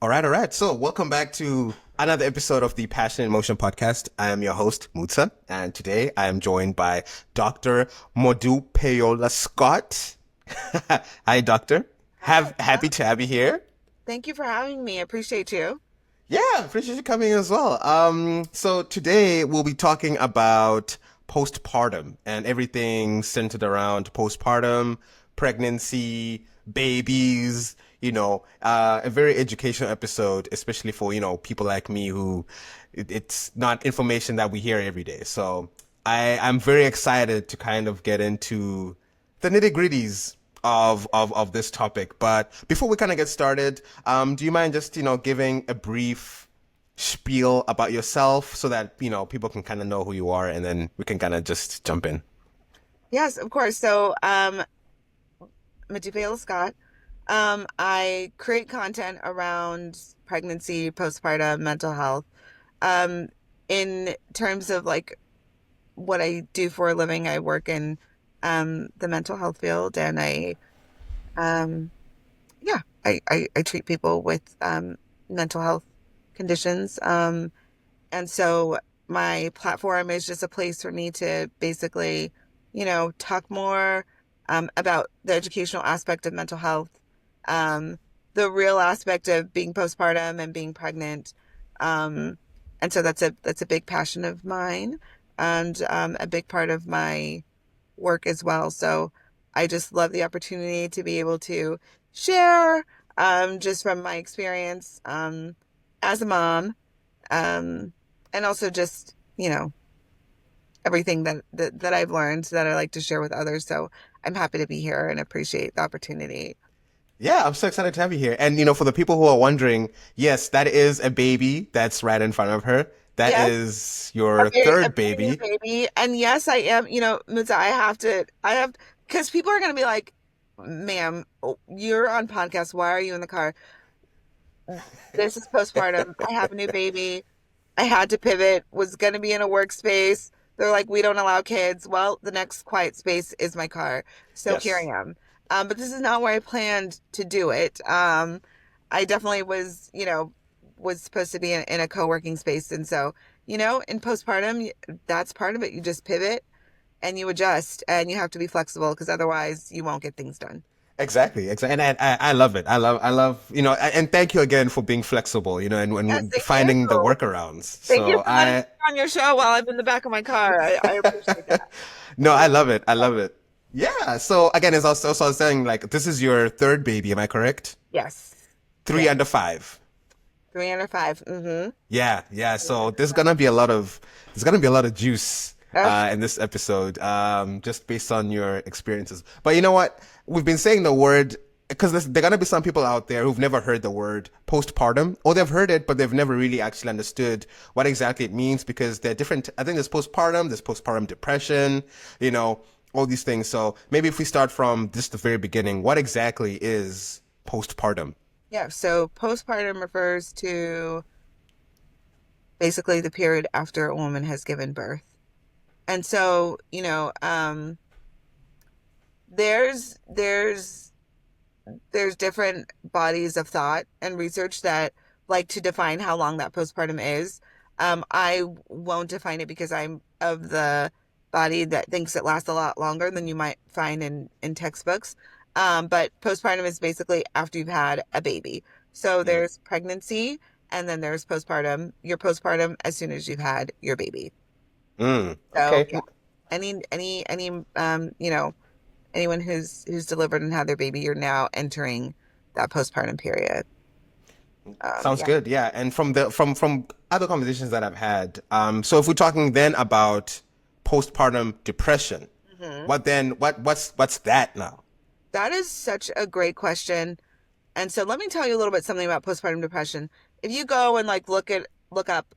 All right. So, welcome back to another episode of the Passion in Motion podcast. I am your host, Mutsa, and today I am joined by Dr. Ola Scott. Hi, Doctor. Hi. Happy to have you here. Thank you for having me. I appreciate you. Yeah, appreciate you coming as well. So today we'll be talking about postpartum and everything centered around postpartum, pregnancy, babies, a very educational episode, especially for, people like me who it's not information that we hear every day. So I'm very excited to kind of get into the nitty gritties of this topic. But before we kind of get started, do you mind just, giving a brief spiel about yourself so that, people can kind of know who you are and then we can kind of just jump in? Yes, of course. I'm Dr Ola Scott. I create content around pregnancy, postpartum, mental health. Um, in terms of like what I do for a living, I work in the mental health field, and um, I treat people with mental health conditions. And so my platform is just a place for me to basically, talk more about the educational aspect of mental health, um, the real aspect of being postpartum and being pregnant. Um, and so that's a big passion of mine, and a big part of my work as well. So I just love the opportunity to be able to share just from my experience as a mom, um, and also just, everything that I've learned that I like to share with others. So I'm happy to be here and appreciate the opportunity. Yeah, I'm so excited to have you here. And, for the people who are wondering, yes, that is a baby that's right in front of her. That Yes, is your a third very new baby. baby. And yes, I am, Mutsa, because people are going to be like, ma'am, you're on podcast. Why are you in the car? This is postpartum. I have a new baby. I had to pivot, was going to be in a workspace. They're like, we don't allow kids. Well, the next quiet space is my car. So here Yes. I am. But this is not where I planned to do it. I definitely was supposed to be in a co-working space. And so, in postpartum, that's part of it. You just pivot and you adjust, and you have to be flexible because otherwise you won't get things done. Exactly, exactly, and I love it. I love, and thank you again for being flexible, Yes, and thank you. finding the workarounds. Thank you So for letting me be on your show while I'm in the back of my car. I appreciate that. no, I love it. I love it. Yeah. So again, as I was saying, like this is your third baby, am I correct? Yes. Three Yeah. under five. 305. Mm-hmm. Yeah, yeah. So there's gonna be a lot of juice Uh, in this episode, just based on your experiences. But you know what? We've been saying the word because there are gonna be some people out there who've never heard the word postpartum, or they've heard it, but they've never really actually understood what exactly it means because they're different. I think there's postpartum depression, all these things. So maybe if we start from just the very beginning, what exactly is postpartum? yeah. So postpartum refers to basically the period after a woman has given birth. And so, there's different bodies of thought and research that like to define how long that postpartum is. I won't define it because I'm of the body that thinks it lasts a lot longer than you might find in textbooks. But postpartum is basically after you've had a baby. So Mm. there's pregnancy, and then there's postpartum. Your postpartum as soon as you've had your baby. So Okay. yeah, any anyone who's delivered and had their baby, you're now entering that postpartum period. Sounds Yeah. good. Yeah. And from other conversations that I've had, so if we're talking then about postpartum depression, Hmm. what's that now? That is such a great question. And so let me tell you a little bit something about postpartum depression. If you go and like look up,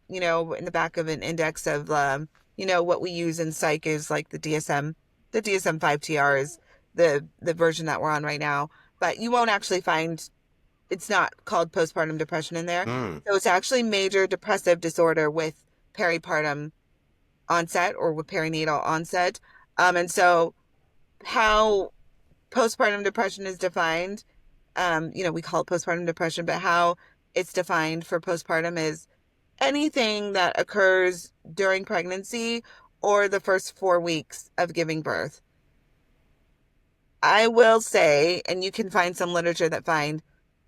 in the back of an index of what we use in psych is like the DSM-5 TR is the version that we're on right now. But you won't actually find it's not called postpartum depression in there. Mm. So it's actually major depressive disorder with peripartum onset or with perinatal onset. And so how postpartum depression is defined, we call it postpartum depression, but how it's defined for postpartum is anything that occurs during pregnancy or the first 4 weeks of giving birth. I will say, and you can find some literature that find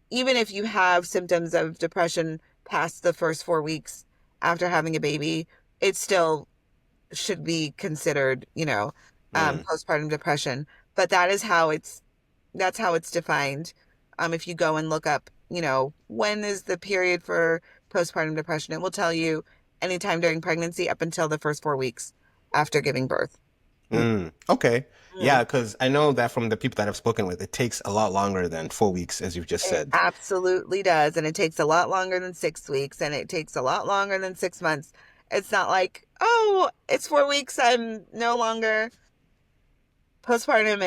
even if you have symptoms of depression past the first 4 weeks after having a baby, it still should be considered, Mm. postpartum depression. But that's how it's defined. If you go and look up, when is the period for postpartum depression, it will tell you anytime during pregnancy up until the first 4 weeks after giving birth. Mm. Okay. Mm. Yeah, because I know that from the people that I've spoken with, it takes a lot longer than 4 weeks, as you've just It said. absolutely does. And it takes a lot longer than 6 weeks and it takes a lot longer than 6 months. It's not like, oh, it's 4 weeks. I'm no longer. Postpartum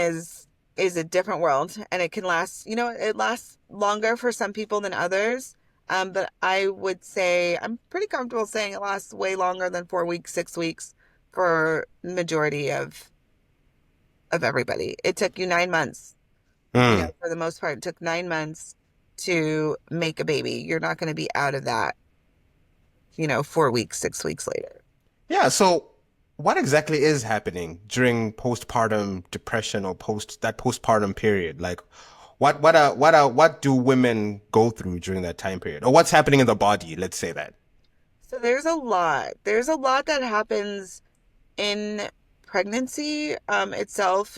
is a different world and it can last, it lasts longer for some people than others. But I would say I'm pretty comfortable saying it lasts way longer than 4 weeks, 6 weeks for the majority of everybody. It took you 9 months, Mm. for the most part, it took 9 months to make a baby. You're not going to be out of that, 4 weeks, 6 weeks later. Yeah, so what exactly is happening during postpartum depression or postpartum period? Like what do women go through during that time period? Or what's happening in the body, let's say that. So there's a lot. There's a lot that happens in pregnancy itself.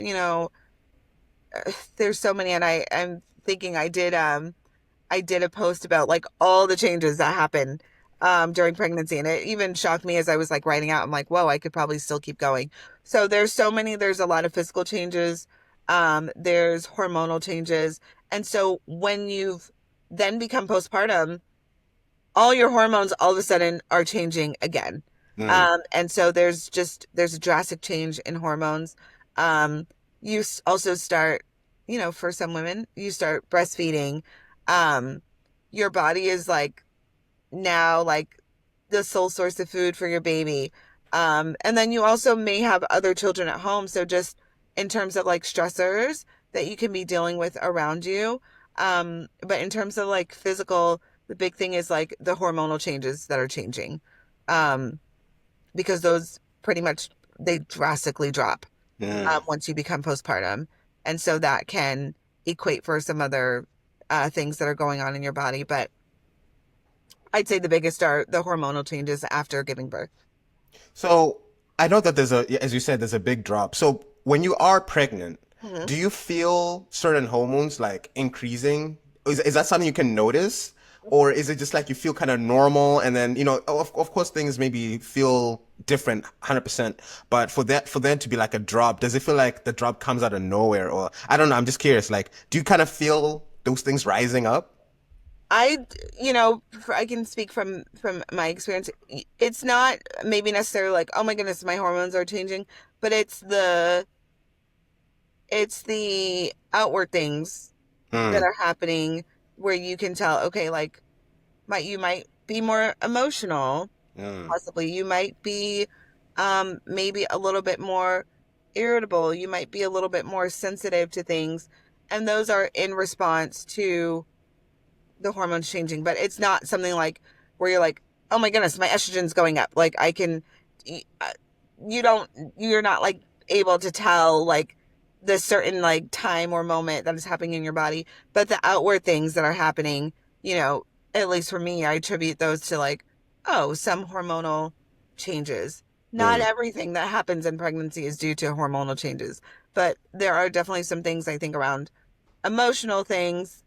There's so many, and I'm thinking I did a post about like all the changes that happen during pregnancy. And it even shocked me as I was like writing out. I'm like, whoa, I could probably still keep going. So there's so many, there's a lot of physical changes. There's hormonal changes. And so when you've then become postpartum, all your hormones all of a sudden are changing again. Mm. And so there's a drastic change in hormones. Um, also start, for some women, you start breastfeeding. Um, your body is like now like the sole source of food for your baby. And then you also may have other children at home. So just in terms of like stressors that you can be dealing with around you. But in terms of like physical, the big thing is like the hormonal changes that are changing. Um, because those pretty much they drastically drop Mm. once you become postpartum. And so that can equate for some other things that are going on in your body. But I'd say the biggest are the hormonal changes after giving birth. So I know that as you said, there's a big drop. So when you are pregnant, Mhm. do you feel certain hormones like increasing? Is that something you can notice? Or is it just like you feel kind of normal and then, of course things maybe feel different 100%, but for there to be like a drop, does it feel like the drop comes out of nowhere? Or I don't know, I'm just curious, like, do you kind of feel those things rising up? I, I can speak from my experience. It's not maybe necessarily like, oh my goodness, my hormones are changing, but it's the outward things that Mm. are happening where you can tell, okay, like you might be more emotional, Mm. possibly. You might be maybe a little bit more irritable. You might be a little bit more sensitive to things. And those are in response to the hormones changing, but it's not something like where you're like, oh my goodness, my estrogen's going up. Like I can, uh, you don't, you're not like able to tell like the certain like time or moment that is happening in your body, but the outward things that are happening, at least for me, I attribute those to like, oh, some hormonal changes. Not Mm. everything that happens in pregnancy is due to hormonal changes, but there are definitely some things I think around emotional things,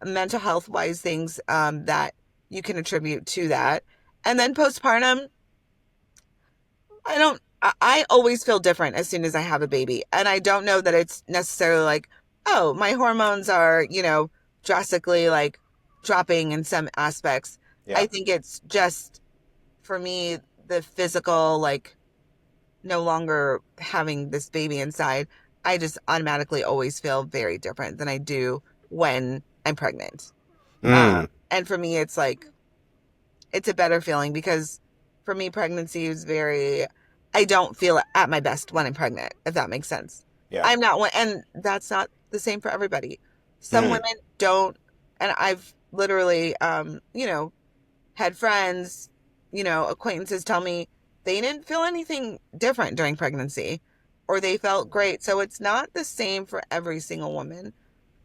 mental health wise things that you can attribute to that. And then postpartum, I don't, I always feel different as soon as I have a baby. And I don't know that it's necessarily like, oh, my hormones are, drastically like dropping in some aspects. I Yeah. think it's just for me, the physical, like no longer having this baby inside, I just automatically always feel very different than I do when I'm pregnant. Mm. And for me, it's like, it's a better feeling because for me, pregnancy is I don't feel at my best when I'm pregnant, if that makes sense. Yeah. I'm not one, and that's not the same for everybody. Some Mm. women don't, and I've literally, had friends, acquaintances tell me they didn't feel anything different during pregnancy or they felt great. So it's not the same for every single woman.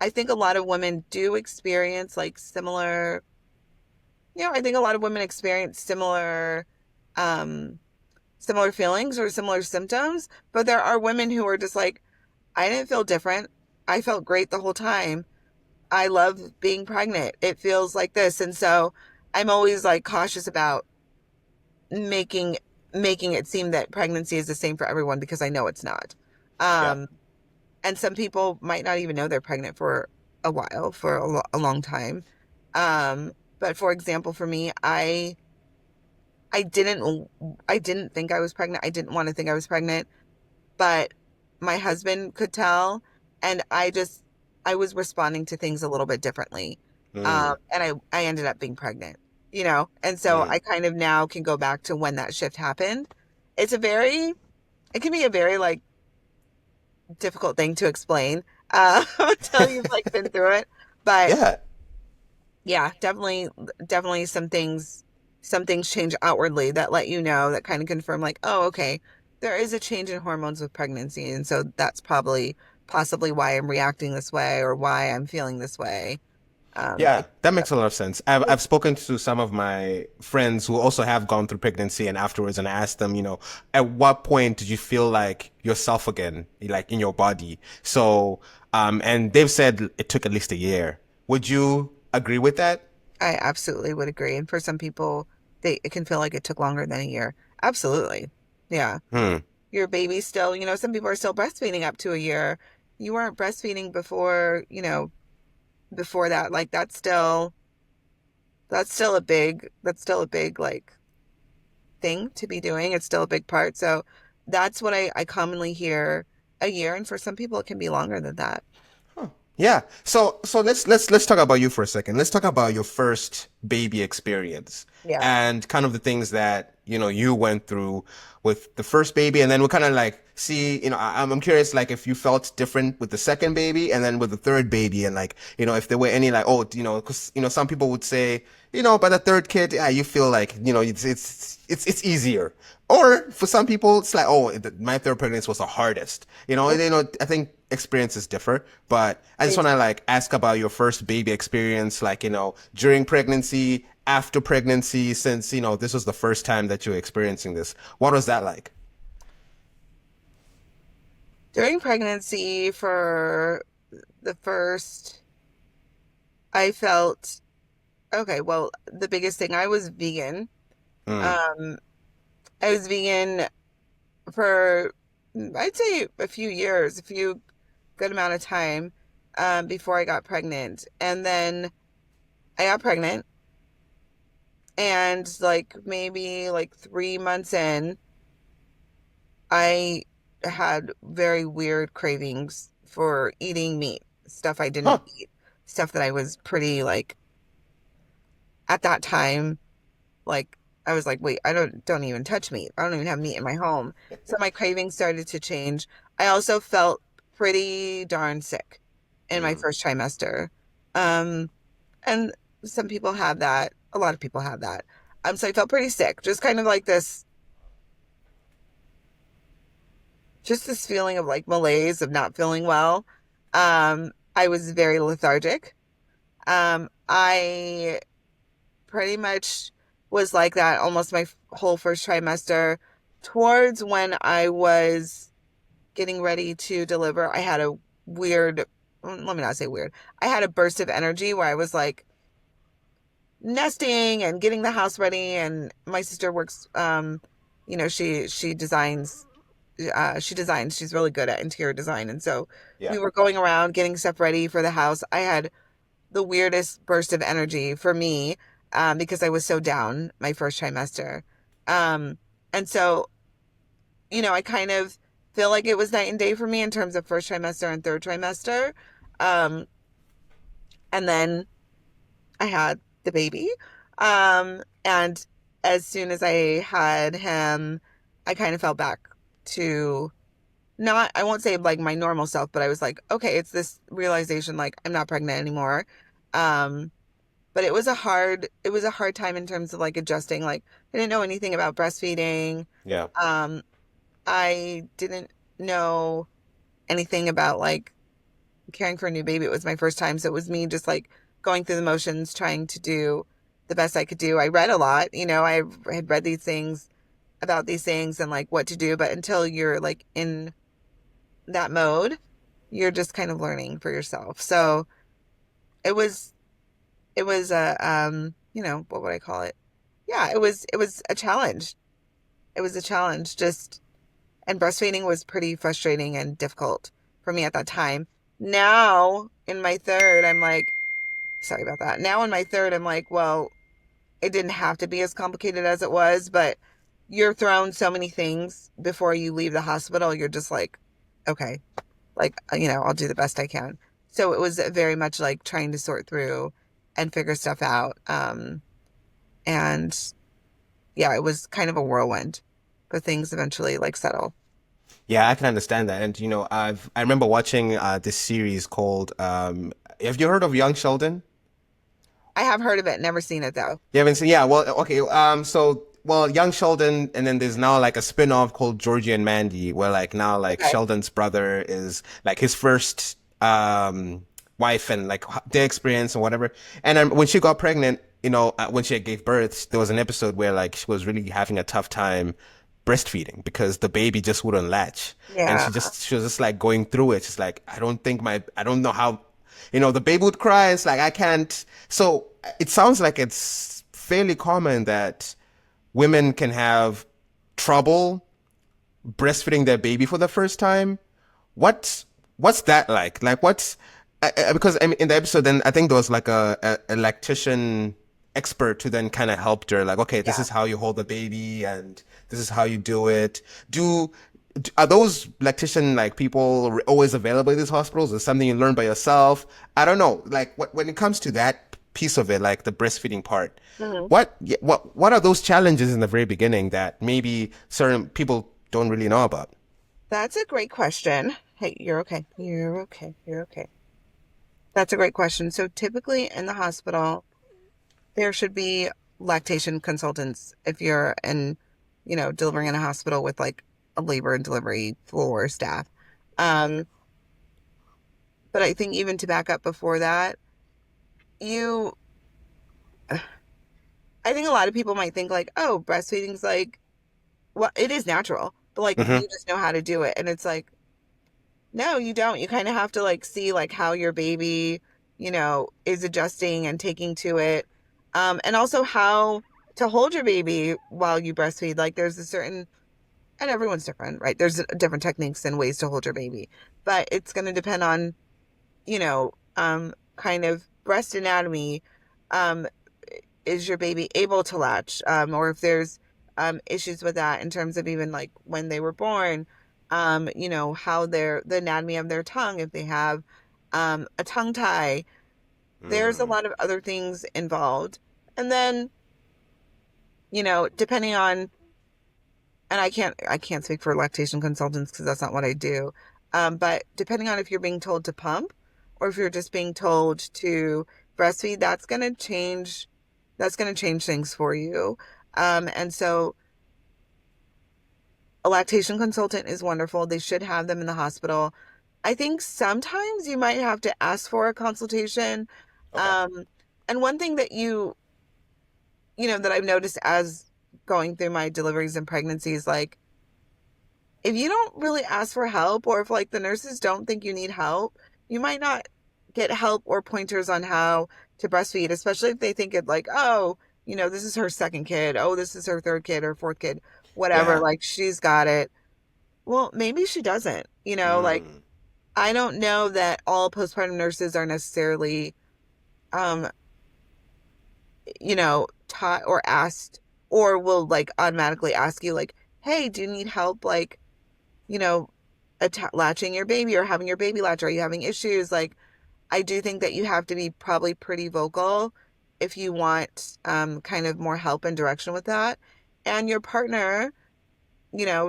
I think a lot of women do experience like similar, I think a lot of women experience um, similar feelings or similar symptoms, but there are women who are just like, I didn't feel different. I felt great the whole time. I love being pregnant. It feels like this. And so I'm always like cautious about making making it seem that pregnancy is the same for everyone because I know it's not. Yeah. Um, and some people might not even know they're pregnant for a while, for a long time. But for example, for me, I didn't I didn't think I was pregnant. I didn't want to think I was pregnant, but my husband could tell, and I was responding to things a little bit differently. Mm, And I ended up being pregnant, and so mm. I kind of now can go back to when that shift happened. It's a very, it can be a very like difficult thing to explain, until you've like been through it. But Yeah. yeah, definitely some things change outwardly that let you know, that kind of confirm like, oh, okay, there is a change in hormones with pregnancy, and so that's probably possibly why I'm reacting this way or why I'm feeling this way. Yeah, It, that makes a lot of sense. I've spoken to some of my friends who also have gone through pregnancy and afterwards, and I asked them, at what point did you feel like yourself again, like in your body? So, and they've said it took at least a year. Would you agree with that? I absolutely would agree. And for some people, it can feel like it took longer than a year. Absolutely. Yeah. Hmm. Your baby still, some people are still breastfeeding up to a year. You weren't breastfeeding before that. Like that's still a big like thing to be doing. It's still a big part. So that's what I commonly hear, a year. And for some people, it can be longer than that. Yeah. So let's talk about you for a second. Let's talk about your first baby experience Yeah. and kind of the things that, you went through with the first baby, and then we'll kind of like see, I'm curious like if you felt different with the second baby and then with the third baby, and like, if there were any like, oh, because some people would say, by the third kid, yeah, you feel like, it's easier. Or for some people, it's like, oh, my third pregnancy was the hardest. I think experiences differ, but I just They want to like ask about your first baby experience, like, during pregnancy, after pregnancy, since, this was the first time that you're experiencing this. What was that like? During pregnancy, for the first, I felt okay. Well, the biggest thing, I was vegan. Mm, Um, I was vegan for, I'd say, a few years, a few good amount of time, before I got pregnant. And then I got pregnant, and like maybe like 3 months in, I had very weird cravings for eating meat, stuff I huh. didn't eat, stuff that I was pretty like, at that time, like I was like, wait, I don't even touch meat. I don't even have meat in my home. So my cravings started to change. I also felt pretty darn sick in my Mm, first trimester. Um, and some people have that. A lot of people have that. So I felt pretty sick, just kind of like this feeling of like malaise, of not feeling well. I was very lethargic. I pretty much was like that almost my whole first trimester. Towards when I was getting ready to deliver, I had a weird, let me not say weird, I had a burst of energy where I was like nesting and getting the house ready. And my sister works, she designs, she's really good at interior design. And so yeah. we were going around getting stuff ready for the house. I had the weirdest burst of energy for me, because I was so down my first trimester. Um, and so, I kind of feel like it was night and day for me in terms of first trimester and third trimester. Um, and then I had the baby. And as soon as I had him, I kind of fell back to, not, I won't say like my normal self, but I was like, okay, it's this realization like I'm not pregnant anymore. Um, but it was a hard time in terms of like adjusting. Like I didn't know anything about breastfeeding. Yeah. Um, I didn't know anything about like caring for a new baby. It was my first time, so it was me just like going through the motions, trying to do the best I could do. I read a lot, I had read these things about these things and like what to do, but until you're like in that mode, you're just kind of learning for yourself. So it was what would I call it? Yeah, it was a challenge. It was a challenge just and breastfeeding was pretty frustrating and difficult for me at that time. Now in my third, I'm like, sorry about that. Now in my third, I'm like, well, it didn't have to be as complicated as it was, but you're thrown so many things before you leave the hospital. You're just like, okay, like, I'll do the best I can. So it was very much like trying to sort through and figure stuff out. And yeah, it was kind of a whirlwind, but things eventually like settle. Yeah, I can understand that. And I remember watching this series called have you heard of Young Sheldon? I have heard of it, never seen it though. You haven't seen? Yeah, well, okay. Young Sheldon, and then there's now like a spin-off called Georgie and Mandy, where like now like Okay. Sheldon's brother is like his first wife and like their experience and whatever. And when she got pregnant, when she gave birth, there was an episode where like she was really having a tough time breastfeeding because the baby just wouldn't latch, and Yeah. she was just like going through it. She's like, I don't know how, the baby would cry. It's like I can't. So it sounds like it's fairly common that women can have trouble breastfeeding their baby for the first time. What's that like? Like because I mean, in the episode, then I think there was like a lactation expert who then kind of helped her, like, okay, this Yeah. is how you hold the baby and this is how you do it. Do are those lactation like people always available in these hospitals? Is something you learn by yourself? I don't know. Like when it comes to that piece of it, like the breastfeeding part, Mhm. what are those challenges in the very beginning that maybe certain people don't really know about? That's a great question. Hey, you're okay. You're okay. You're okay. That's a great question. So typically in the hospital, there should be lactation consultants if you're delivering in a hospital with like a labor and delivery floor staff. Um, but I think even to back up before that, you, I think a lot of people might think like, oh, breastfeeding's like, well, it is natural, but like Hmm. you just know how to do it. And it's like, no, you don't. You kind of have to like see like how your baby, is adjusting and taking to it. And also how to hold your baby while you breastfeed. Like there's a certain, and everyone's different, right? There's different techniques and ways to hold your baby, but it's going to depend on, kind of breast anatomy. Um, is your baby able to latch? Or if there's issues with that in terms of even like when they were born, how the anatomy of their tongue, if they have a tongue tie, there's a Mm. lot of other things involved. And then, depending on, and I can't speak for lactation consultants because that's not what I do. But depending on if you're being told to pump or if you're just being told to breastfeed, that's going to change things for you. And so a lactation consultant is wonderful. They should have them in the hospital. I think sometimes you might have to ask for a consultation. Okay. Um, and one thing that I've noticed as going through my deliveries and pregnancies, like if you don't really ask for help or if like the nurses don't think you need help, you might not get help or pointers on how to breastfeed, especially if they think it like, oh, this is her second kid. Oh, this is her third kid or fourth kid, whatever. Yeah. Like she's got it. Well, maybe she doesn't, like Mm. I don't know that all postpartum nurses are necessarily, um, taught or asked or will like automatically ask you like, hey, do you need help? Like, you know, latching your baby or having your baby latch? Are you having issues? Like, I do think that you have to be probably pretty vocal if you want kind of more help and direction with that. And your partner,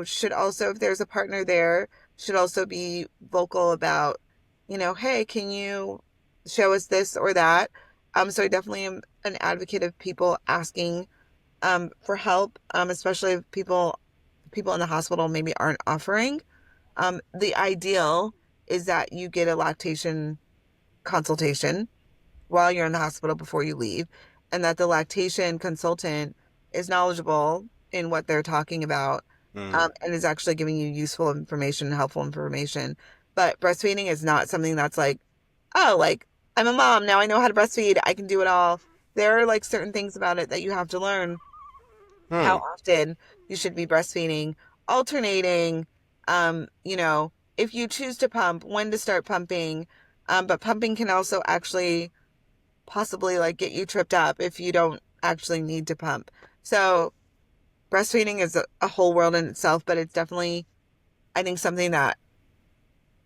should also, if there's a partner there, should also be vocal about, hey, can you show us this or that? So I definitely am an advocate of people asking for help, especially if people in the hospital maybe aren't offering. The ideal is that you get a lactation consultation while you're in the hospital before you leave, and that the lactation consultant is knowledgeable in what they're talking about, Mm. and is actually giving you useful information, helpful information. But breastfeeding is not something that's like, oh, like I'm a mom now, I know how to breastfeed, I can do it all. There are like certain things about it that you have to learn, how Hmm. often you should be breastfeeding, alternating, if you choose to pump, when to start pumping. But pumping can also actually possibly like get you tripped up if you don't actually need to pump. So breastfeeding is a whole world in itself, but it's definitely, I think, something that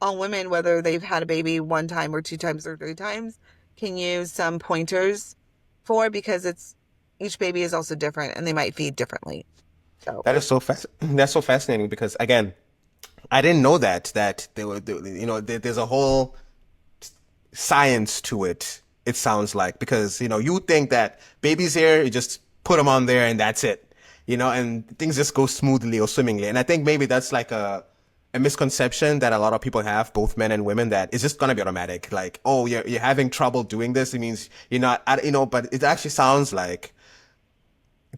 all women, whether they've had a baby one time or two times or three times, can use some pointers for, because it's each baby is also different and they might feed differently. So That is so that's so fascinating because again, I didn't know that there's a whole science to it. It sounds like because you think that baby's here, you just put them on there and that's it, and things just go smoothly or swimmingly. And I think maybe that's like a misconception that a lot of people have, both men and women, that it's just gonna be automatic. Like, oh, you're having trouble doing this, it means you're not, But it actually sounds like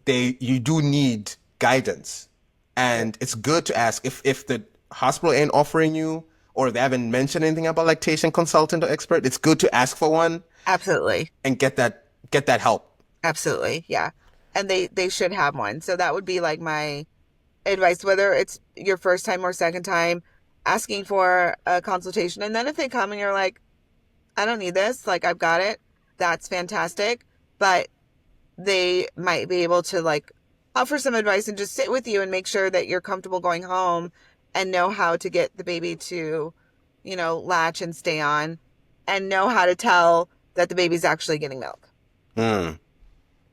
you do need guidance, yeah, and it's good to ask if the hospital ain't offering you or they haven't mentioned anything about lactation consultant or expert. It's good to ask for one absolutely. and get that help. Absolutely. Yeah. And they should have one. So that would be like my advice, whether it's your first time or second time, asking for a consultation. And then if they come and you're like, I don't need this, like I've got it, that's fantastic. But they might be able to like offer some advice and just sit with you and make sure that you're comfortable going home and know how to get the baby to, latch and stay on, and know how to tell that the baby's actually getting milk. Mm.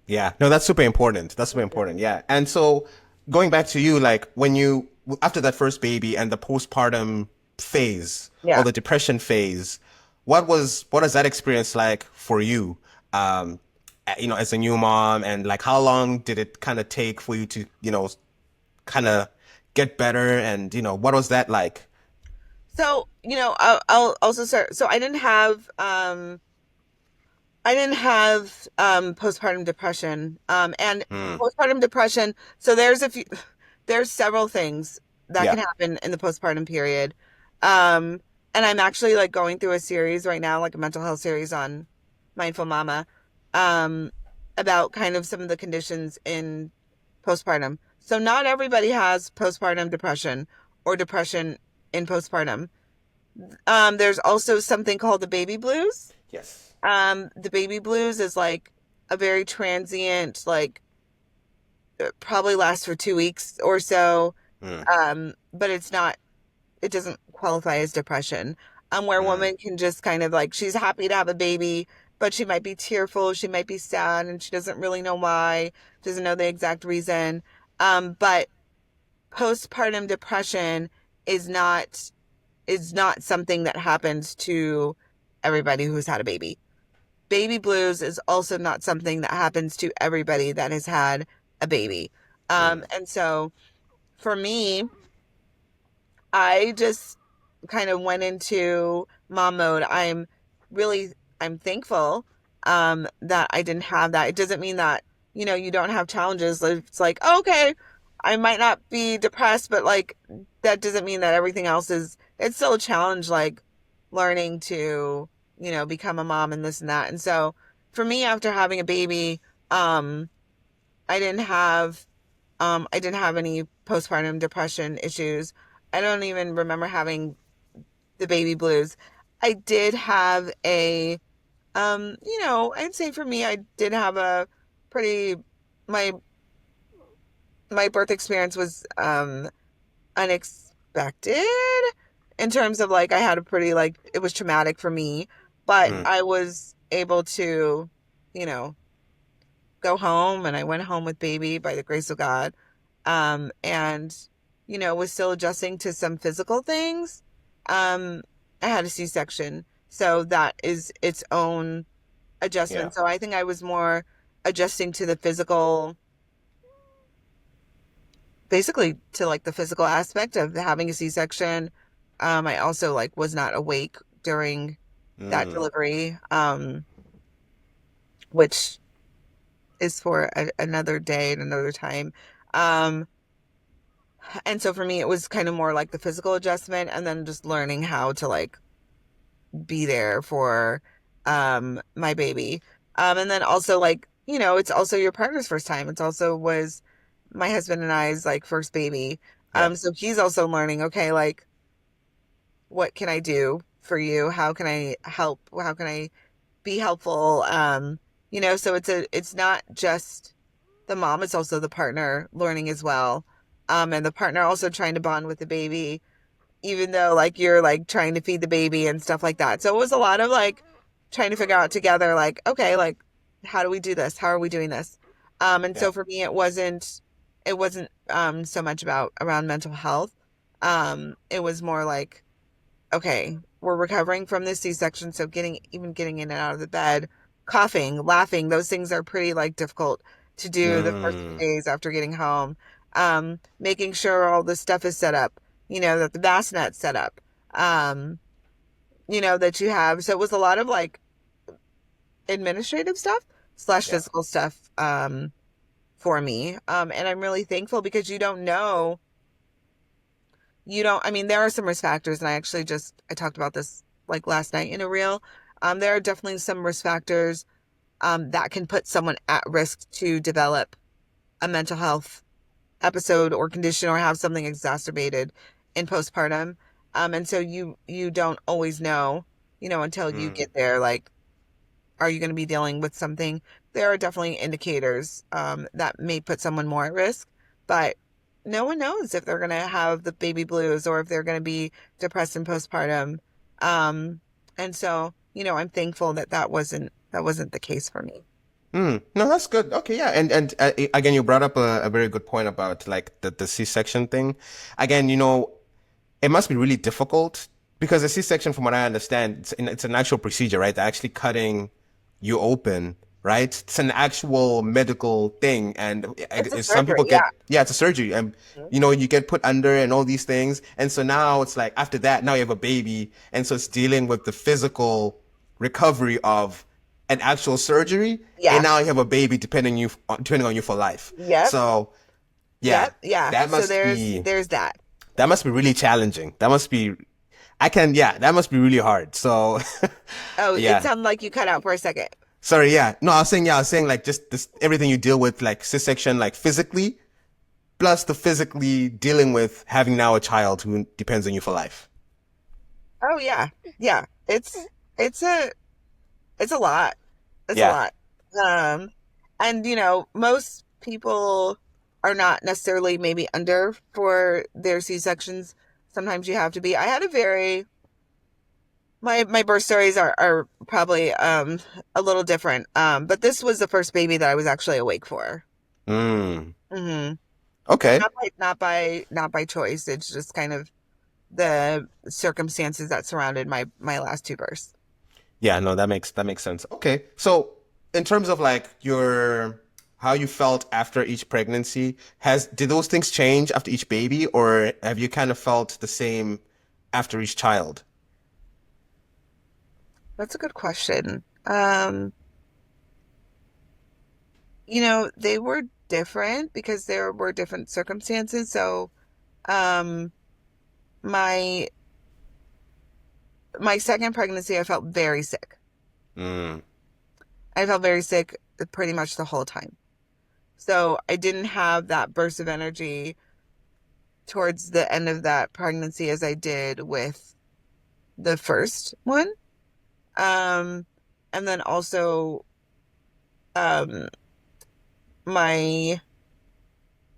Yeah, no, that's super important. That's super important. Yeah. And so going back to you, like when you, after that first baby and the postpartum phase or Yeah. the depression phase, what is that experience like for you? As a new mom, and like how long did it kind of take for you to, kind of get better? And, what was that like? So, I'll also start. So I didn't have postpartum depression. And Hmm. postpartum depression, so there's several things that Yeah. can happen in the postpartum period. Um, and I'm actually like going through a series right now, like a mental health series on Mindful Mama, um, about kind of some of the conditions in postpartum. So not everybody has postpartum depression or depression in postpartum. There's also something called the baby blues. Yes. The baby blues is like a very transient, like probably lasts for 2 weeks or so. Hmm. But it doesn't qualify as depression. Where a Hmm. woman can just kind of like, she's happy to have a baby, but she might be tearful, she might be sad, and she doesn't really know why, doesn't know the exact reason. But postpartum depression is not is not something that happens to everybody who's had a baby. Baby blues is also not something that happens to everybody that has had a baby. Hmm. And so for me, I just kind of went into mom mode. I'm thankful that I didn't have that. It doesn't mean that, you don't have challenges. It's like, oh, okay, I might not be depressed, but like that doesn't mean that everything else is, it's still a challenge, like learning to, become a mom and this and that. And so for me, after having a baby, um, I didn't have I didn't have any postpartum depression issues. I don't even remember having the baby blues. I did have I'd say for me, I did have a pretty, my, my birth experience was, unexpected in terms of like, I had a pretty, like, it was traumatic for me, but Hmm. I was able to, you know, go home, and I went home with baby by the grace of God. And was still adjusting to some physical things. um I had a C-section, so that is its own Yeah. adjustment. So I think I was more adjusting to the physical, basically to like the physical aspect of having a C-section. I also like was not awake during that Mm. delivery, which is for another day and another time. Um, and so for me, it was kind of more like the physical adjustment and then just learning how to like be there for my baby. And then also like, it's also your partner's first time. It's also was my husband and I's like first baby. Yeah. So he's also learning, okay, like what can I do for you? How can I help? How can I be helpful? So it's not just the mom, it's also the partner learning as well. And the partner also trying to bond with the baby, even though like you're like trying to feed the baby and stuff like that. So it was a lot of like trying to figure out together, like, okay, like how do we do this? How are we doing this? And Yeah. so for me it wasn't so much about around mental health. It was more like, okay, we're recovering from this C-section, so getting in and out of the bed, coughing, laughing, those things are pretty like difficult to do the first few Mm. days after getting home. Making sure all the stuff is set up, that the bassinet's set up, um, that you have. So it was a lot of like administrative stuff slash Yeah. physical stuff, for me. And I'm really thankful because I mean, there are some risk factors, and I talked about this like last night in a reel. There are definitely some risk factors that can put someone at risk to develop a mental health episode or condition or have something exacerbated in postpartum. And so you don't always know, until you Mm. get there, like, are you going to be dealing with something? There are definitely indicators that may put someone more at risk, but no one knows if they're going to have the baby blues or if they're going to be depressed in postpartum. And so, I'm thankful that that wasn't the case for me. Mm. No, that's good. Okay, yeah, and again, you brought up a very good point about like the C-section thing. Again, it must be really difficult because a C-section, from what I understand, it's an actual procedure, right? They're actually cutting you open, right? It's an actual medical thing, and It's a some surgery, people yeah. get, yeah, it's a surgery, and you get put under and all these things, and so now it's like after that, now you have a baby, and so it's dealing with the physical recovery of an actual surgery, and Yeah. now you have a baby depending on you for life. Yep. So yeah, Yep. Yeah. that So must there's be there's that. that must be really challenging. Yeah, that must be really hard. So, Oh, it yeah. sounded like you cut out for a second. Sorry, yeah. No, I was saying like just this, everything you deal with, like C-section, like physically, plus the physically dealing with having now a child who depends on you for life. Oh yeah. Yeah. It's a it's a lot. It's a Yeah. lot. Um, and most people are not necessarily maybe under for their C-sections. Sometimes you have to be. I had a very my birth stories are probably a little different. But this was the first baby that I was actually awake for. Mm. Hmm. Okay. Not by choice. It's just kind of the circumstances that surrounded my last two births. Yeah, no, that makes sense. Okay. So, in terms of like your how you felt after each pregnancy, did those things change after each baby, or have you kind of felt the same after each child? That's a good question. They were different because there were different circumstances. So, um, my my second pregnancy, I felt very sick. Mm. I felt very sick pretty much the whole time. So I didn't have that burst of energy towards the end of that pregnancy as I did with the first one. Um, and then also, um, my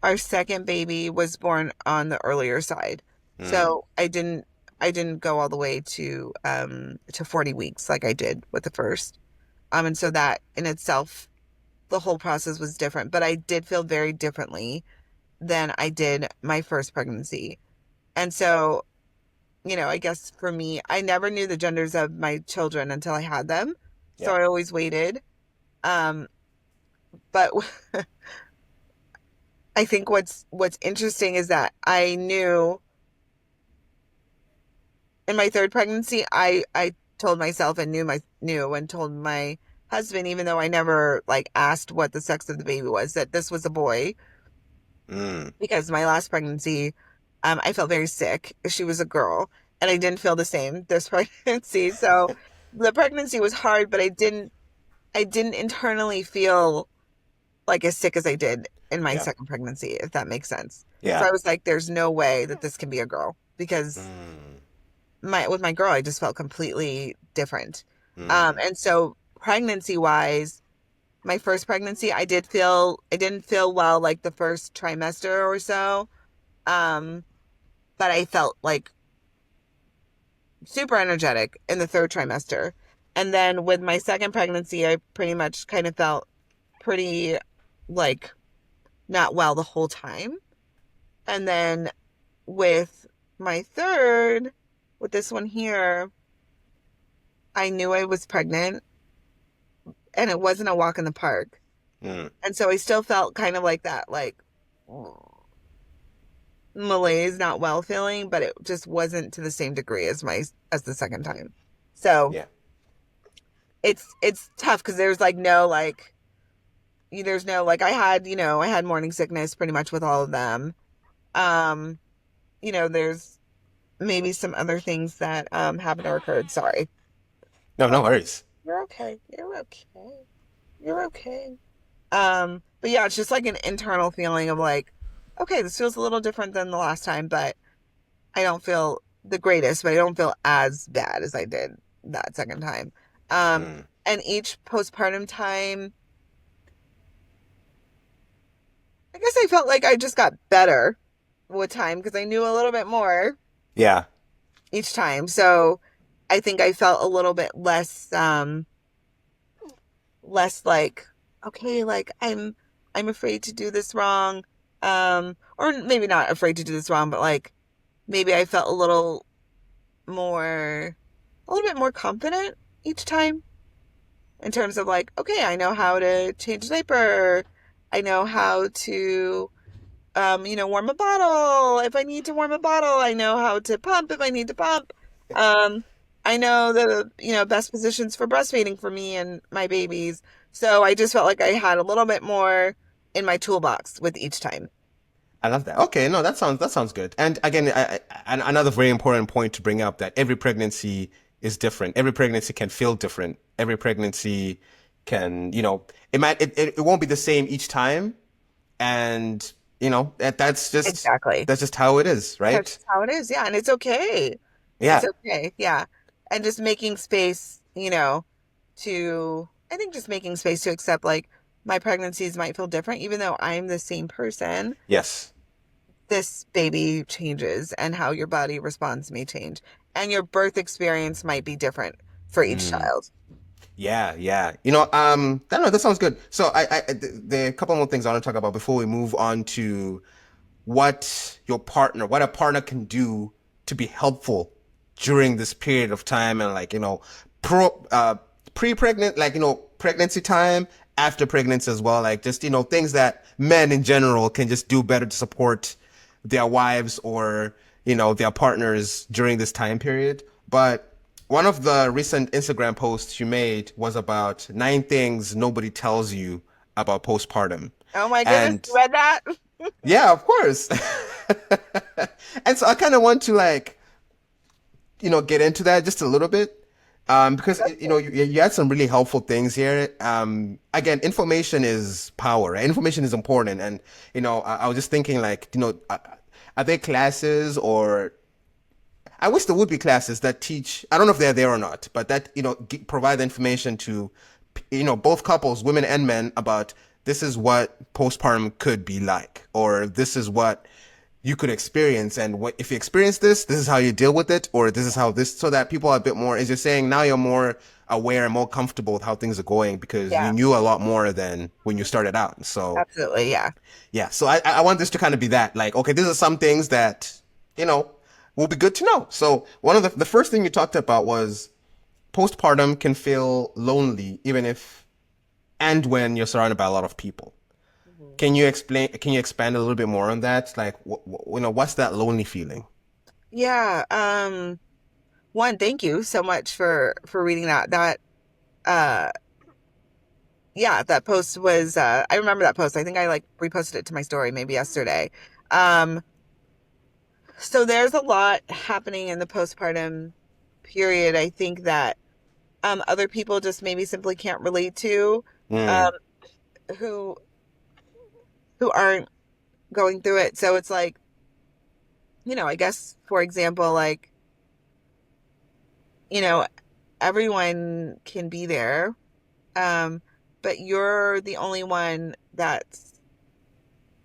our second baby was born on the earlier side. Mm. So I didn't go all the way to 40 weeks like I did with the first. And so that in itself, the whole process was different, but I did feel very differently than I did my first pregnancy. And so, I guess for me, I never knew the genders of my children until I had them. So Yeah. I always waited. Um, but I think what's interesting is that I knew in my third pregnancy, I told myself and knew and told my husband, even though I never like asked what the sex of the baby was, that this was a boy. Mm. Because my last pregnancy, I felt very sick. She was a girl, and I didn't feel the same this pregnancy. So the pregnancy was hard, but I didn't internally feel like as sick as I did in my Yeah. second pregnancy, if that makes sense. So Yeah. I was like, there's no way that this can be a girl because Mm. with my girl, I just felt completely different. Mm. And so pregnancy wise, my first pregnancy, I didn't feel well like the first trimester or so. Um, but I felt like super energetic in the third trimester. And then with my second pregnancy, I pretty much kind of felt pretty like not well the whole time. And then with my third, with this one here, I knew I was pregnant and it wasn't a walk in the park. Mm. And so I still felt kind of like that, like malaise, not well feeling, but it just wasn't to the same degree as the second time. So Yeah. it's tough because there's like no like there's no like I had morning sickness pretty much with all of them. Um, there's maybe some other things that haven't occurred. Sorry. No, no worries. You're okay. You're okay. You're okay. But yeah, it's just like an internal feeling of like, okay, this feels a little different than the last time, but I don't feel the greatest, but I don't feel as bad as I did that second time. Mm. And each postpartum time, I guess I felt like I just got better with time because I knew a little bit more Yeah. each time. So I think I felt a little bit less like, okay, like I'm afraid to do this wrong. Or maybe not afraid to do this wrong, but like maybe I felt a little bit more confident each time in terms of like, okay, I know how to change a diaper. I know how to warm a bottle if I need to warm a bottle. I know how to pump if I need to pump. Um, I know the, best positions for breastfeeding for me and my babies. So I just felt like I had a little bit more in my toolbox with each time. I love that. Okay, no, that sounds good. And again, another very important point to bring up that every pregnancy is different. Every pregnancy can feel different. Every pregnancy can, it won't be the same each time. And that's just Exactly. that's just how it is, That's right? just how it is. Yeah. And it's okay. It's Yeah. okay. Yeah. And just making space, I think just making space to accept like my pregnancies might feel different, even though I'm the same person. Yes. This baby changes and how your body responds may change. And your birth experience might be different for each Mm. child. Yeah, yeah. I don't know, that sounds good. So there are a couple more things I want to talk about before we move on to what a partner can do to be helpful during this period of time and like, pro, pre-pregnant, like, pregnancy time, after pregnancy as well. Like just, things that men in general can just do better to support their wives or, their partners during this time period. But one of the recent Instagram posts you made was about 9 things nobody tells you about postpartum. Oh my goodness, And you read that? yeah, of course. And so I kind of want to like, get into that just a little bit. Because you had some really helpful things here. Again, information is power, right? Information is important. And, I was just thinking like, are there classes or I wish there would be classes that teach, I don't know if they're there or not, but that, provide information to, both couples, women and men about this is what postpartum could be like, or this is what you could experience. And if you experience this is how you deal with it, or this is how this, so that people are a bit more, as you're saying, now you're more aware and more comfortable with how things are going because you Yeah, knew a lot more than when you started out. So absolutely. Yeah. yeah, so I want this to kind of be that, like, okay, these are some things that, will be good to know. So one of the first thing you talked about was postpartum can feel lonely, even if and when you're surrounded by a lot of people. Mhm. Can you expand a little bit more on that? Like, what's that lonely feeling? Yeah. One, thank you so much for reading that. Uh yeah, that post was I remember that post. I think I like reposted it to my story maybe yesterday. Um so there's a lot happening in the postpartum period. I think that other people just maybe simply can't relate to, um Mm, who aren't going through it. So it's like, I guess for example, like, you know, everyone can be there, um, but you're the only one that's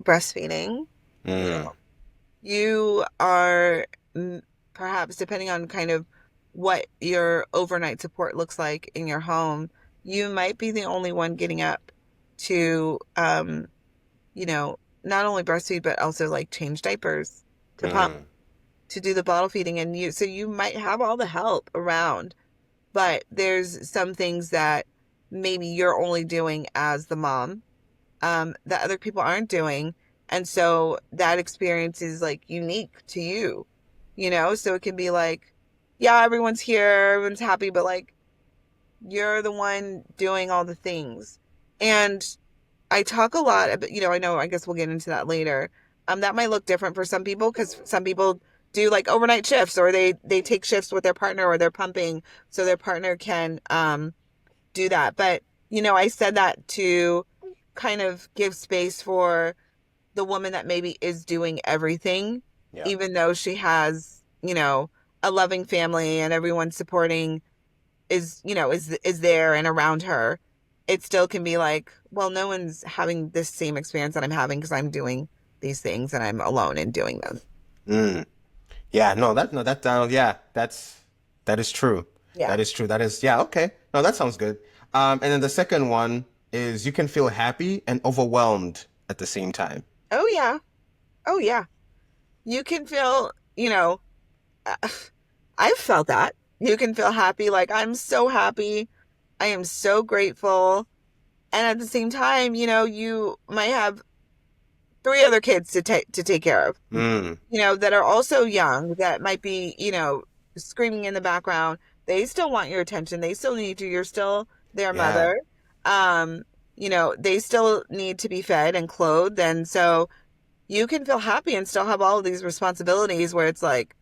breastfeeding. You know, mm, you are, perhaps depending on kind of what your overnight support looks like in your home, you might be the only one getting up to, not only breastfeed, but also like change diapers, to pump, mm. to do the bottle feeding. And so you might have all the help around, but there's some things that maybe you're only doing as the mom, that other people aren't doing. And so that experience is like unique to you, So it can be like, yeah, everyone's here, everyone's happy, but like you're the one doing all the things. And I talk a lot about, I know, I guess we'll get into that later. That might look different for some people because some people do like overnight shifts, or they take shifts with their partner, or they're pumping so their partner can do that. But, I said that to kind of give space for the woman that maybe is doing everything, Yeah. even though she has, a loving family and everyone supporting is there and around her. It still can be like, well, no one's having this same experience that I'm having because I'm doing these things and I'm alone in doing them. Mm. Yeah, yeah, that is true. Yeah. That is true. That is, yeah, okay. No, that sounds good. And then the second one is you can feel happy and overwhelmed at the same time. Oh yeah. Oh yeah. You can feel, uh, I've felt that. You can feel happy, like I'm so happy. I am so grateful. And at the same time, you might have three other kids to take care of, Mm, that are also young, that might be, screaming in the background. They still want your attention. They still need you. You're still their yeah, mother. Um, they still need to be fed and clothed. And so you can feel happy and still have all of these responsibilities where it's like,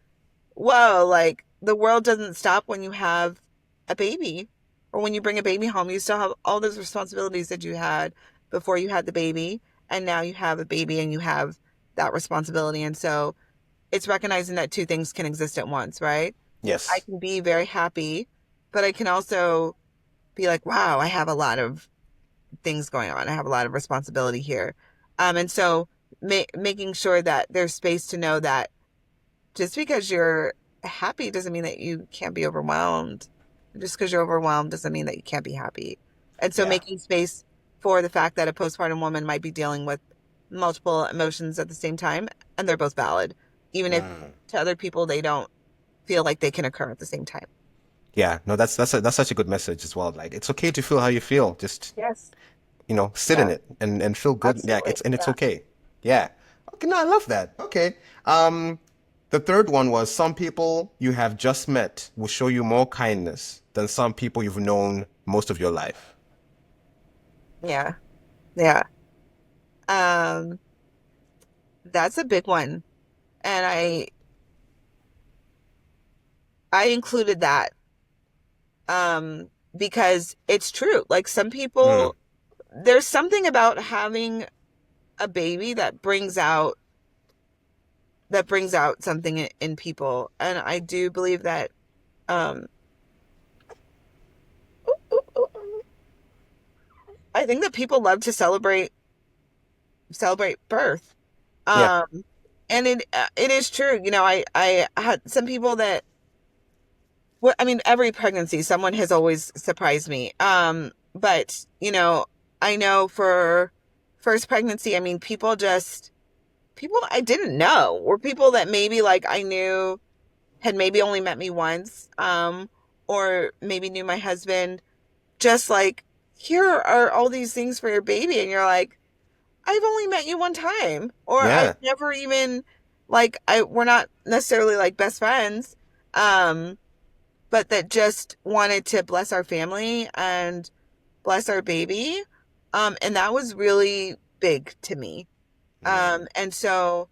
whoa, like the world doesn't stop when you have a baby, or when you bring a baby home. You still have all those responsibilities that you had before you had the baby. And now you have a baby and you have that responsibility. And so it's recognizing that two things can exist at once, right? I yes, can be very happy, but I can also be like, wow, I have a lot of things going on. I have a lot of responsibility here. And so making sure that there's space to know that just because you're happy doesn't mean that you can't be overwhelmed. Just because you're overwhelmed doesn't mean that you can't be happy. And so yeah. making space for the fact that a postpartum woman might be dealing with multiple emotions at the same time, and they're both valid, even if Mm. to other people they don't feel like they can occur at the same time. Yeah, no, that's such a good message as well. Like it's okay to feel how you feel. Just, Yes. sit in Yeah, it and feel good. Yeah, absolutely. it's Yeah. okay. Yeah. Okay, no, I love that. Okay. The third one was some people you have just met will show you more kindness than some people you've known most of your life. Yeah. Yeah. Um, that's a big one. And I included that because it's true. Like some Mm, people, there's something about having a baby that brings out something in people. And I do believe that um I think that people love to celebrate birth. yeah. Um and it is true. I had some people that, well, I mean, every pregnancy, someone has always surprised me. But I know for first pregnancy, I mean, people I didn't know, or people that maybe like I knew had maybe only met me once, or maybe knew my husband, just like, here are all these things for your baby. And you're like, I've only met you one time, or I've Yeah. never even, like, we're not necessarily like best friends, um, but that just wanted to bless our family and bless our baby. And that was really big to me. Mm. And so